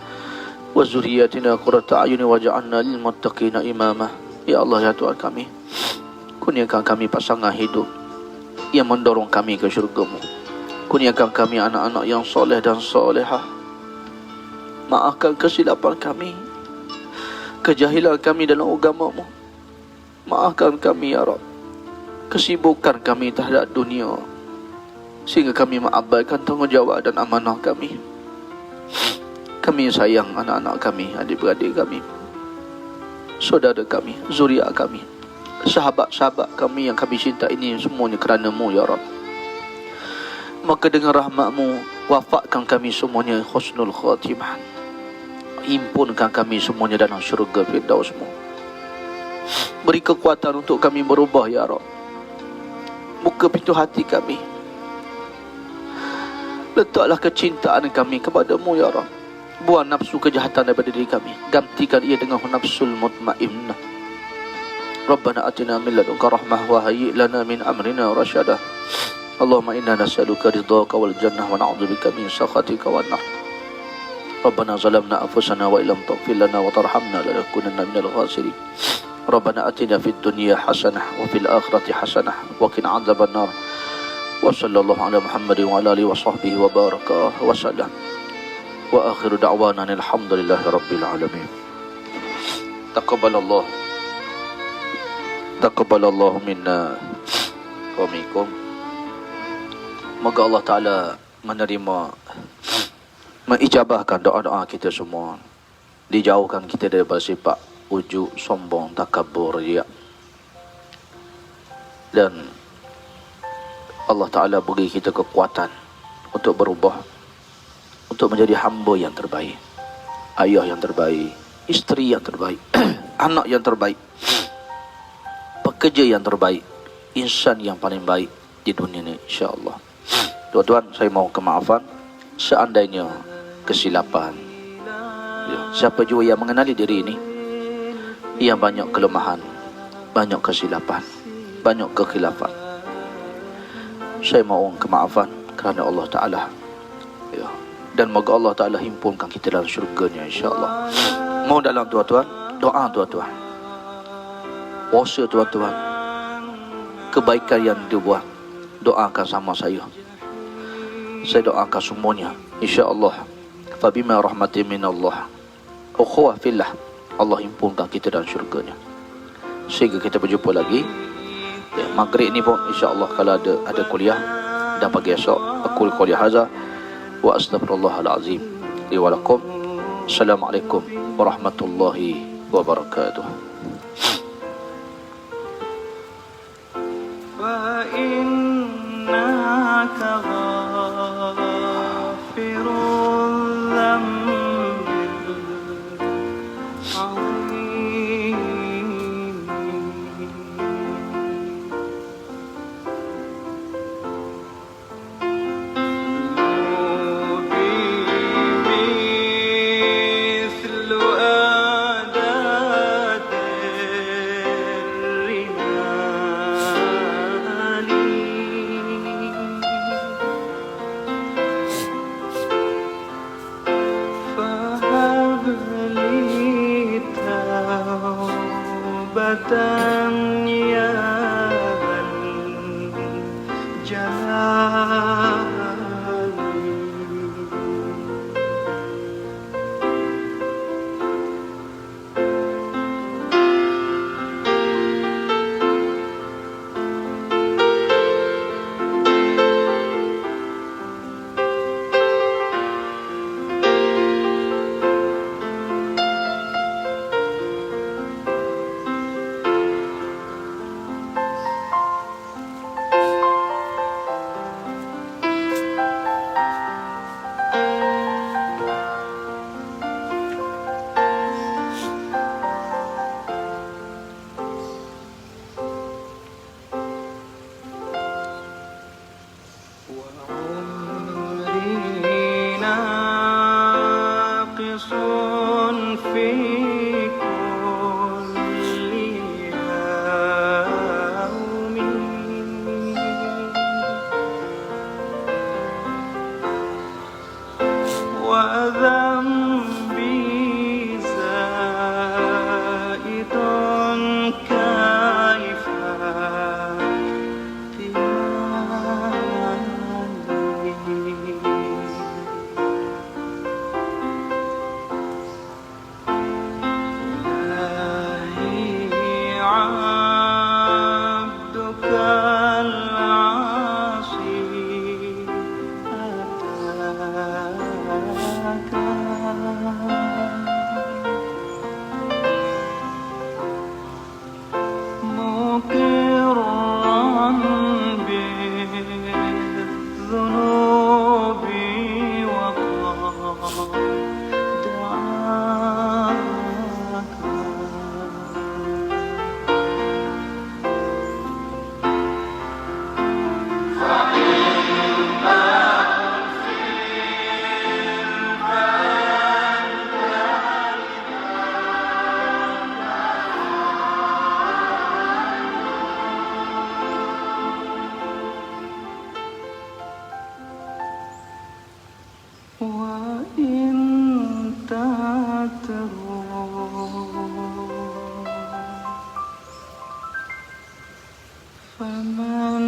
wa zurriyatina qurrata a'yun waj'alna lil muttaqina imama. Ya Allah ya Tuhan kami, kurniakan kami pasangan hidup yang mendorong kami ke syurga-Mu. Kurniakan kami anak-anak yang soleh dan solehah. Maafkan kesilapan kami, kejahilan kami dalam agama-Mu. Maafkan kami ya Rabb kesibukan kami terhadap dunia, sehingga kami mengabaikan tanggungjawab dan amanah kami. Kami sayang anak-anak kami, adik-beradik kami, saudara kami, zuriat kami, sahabat-sahabat kami yang kami cinta ini semuanya kerana-Mu ya Rabb. Maka dengan rahmat-Mu wafatkan kami semuanya husnul khatimah. Himpunkan kami semuanya dalam syurga Firdaus-Mu. Beri kekuatan untuk kami berubah ya Rabb. Buka pintu hati kami. Letaklah kecintaan kami kepada-Mu ya Rabb. Buang nafsu kejahatan daripada diri kami. Gantikan ia dengan nafsul mutmainnah. Rabbana atina min ladunka rahmah wa hayyi' lana min amrina rasyadah. Allahumma inna nas'aluka ridhaka wal jannah wa na'udzubika min sakhatika wan nar. Rabbana zalamna anfusana wa illam taghfir lana wa tarhamna lanakunanna minal khasirin. Rabbana atina fid dunya hasanah wa fil akhirati hasanah wa qina adzaban nar. Wa sallallahu ala Muhammadin wa ala alihi wa sahbihi wa baraka wa sallam. Wa akhiru da'wana alhamdulillahi rabbil alamin. Taqabbalallahu minna wa minkum. Moga Allah Ta'ala menerima, mengijabahkan doa-doa kita semua. Dijauhkan kita daripada sifat ujub, sombong, takabur, riya. Dan Allah Ta'ala beri kita kekuatan untuk berubah, untuk menjadi hamba yang terbaik, ayah yang terbaik, isteri yang terbaik, anak yang terbaik, pekerja yang terbaik, insan yang paling baik di dunia ini, insyaAllah. Tuan-tuan, saya mohon kemaafan seandainya kesilapan. Ya, siapa jua yang mengenali diri ini, ia banyak kelemahan, banyak kesilapan, banyak kekhilafan. Saya mohon kemaafan kerana Allah Ta'ala. Ya. Dan moga Allah Ta'ala himpunkan kita dalam syurganya, insyaAllah. Mohon dalam tuan-tuan, doa tuan-tuan, puasa tuan-tuan, kebaikan yang dibuat, doakan sama saya. Saya doakan semuanya, insyaAllah. Fabima rahmatin minallah, ukhuwah fillah, Allah himpunkan kita dalam syurganya. Sehingga kita berjumpa lagi. Ya, maghrib ni pun insyaAllah kalau ada kuliah, dan pagi esok aku kuliah hadza wa astaghfirullahal azim li wa lakum. Assalamualaikum warahmatullahi wabarakatuh. Wa innaka ghafirul dzambil azim. مثل أعداد الرمال فهب لي توبة يا ذا الجلال. وعمري ناقص في كل يوم وذنبي زائد كيف إلهي عبدك العاصي أتاك مقرا بالذنوب وقد دعاك وإن تتروا فمن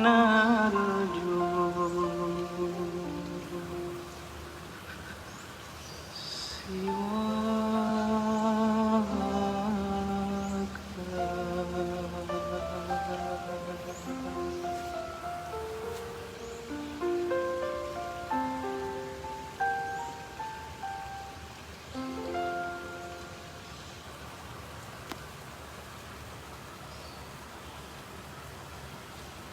نرجو سواك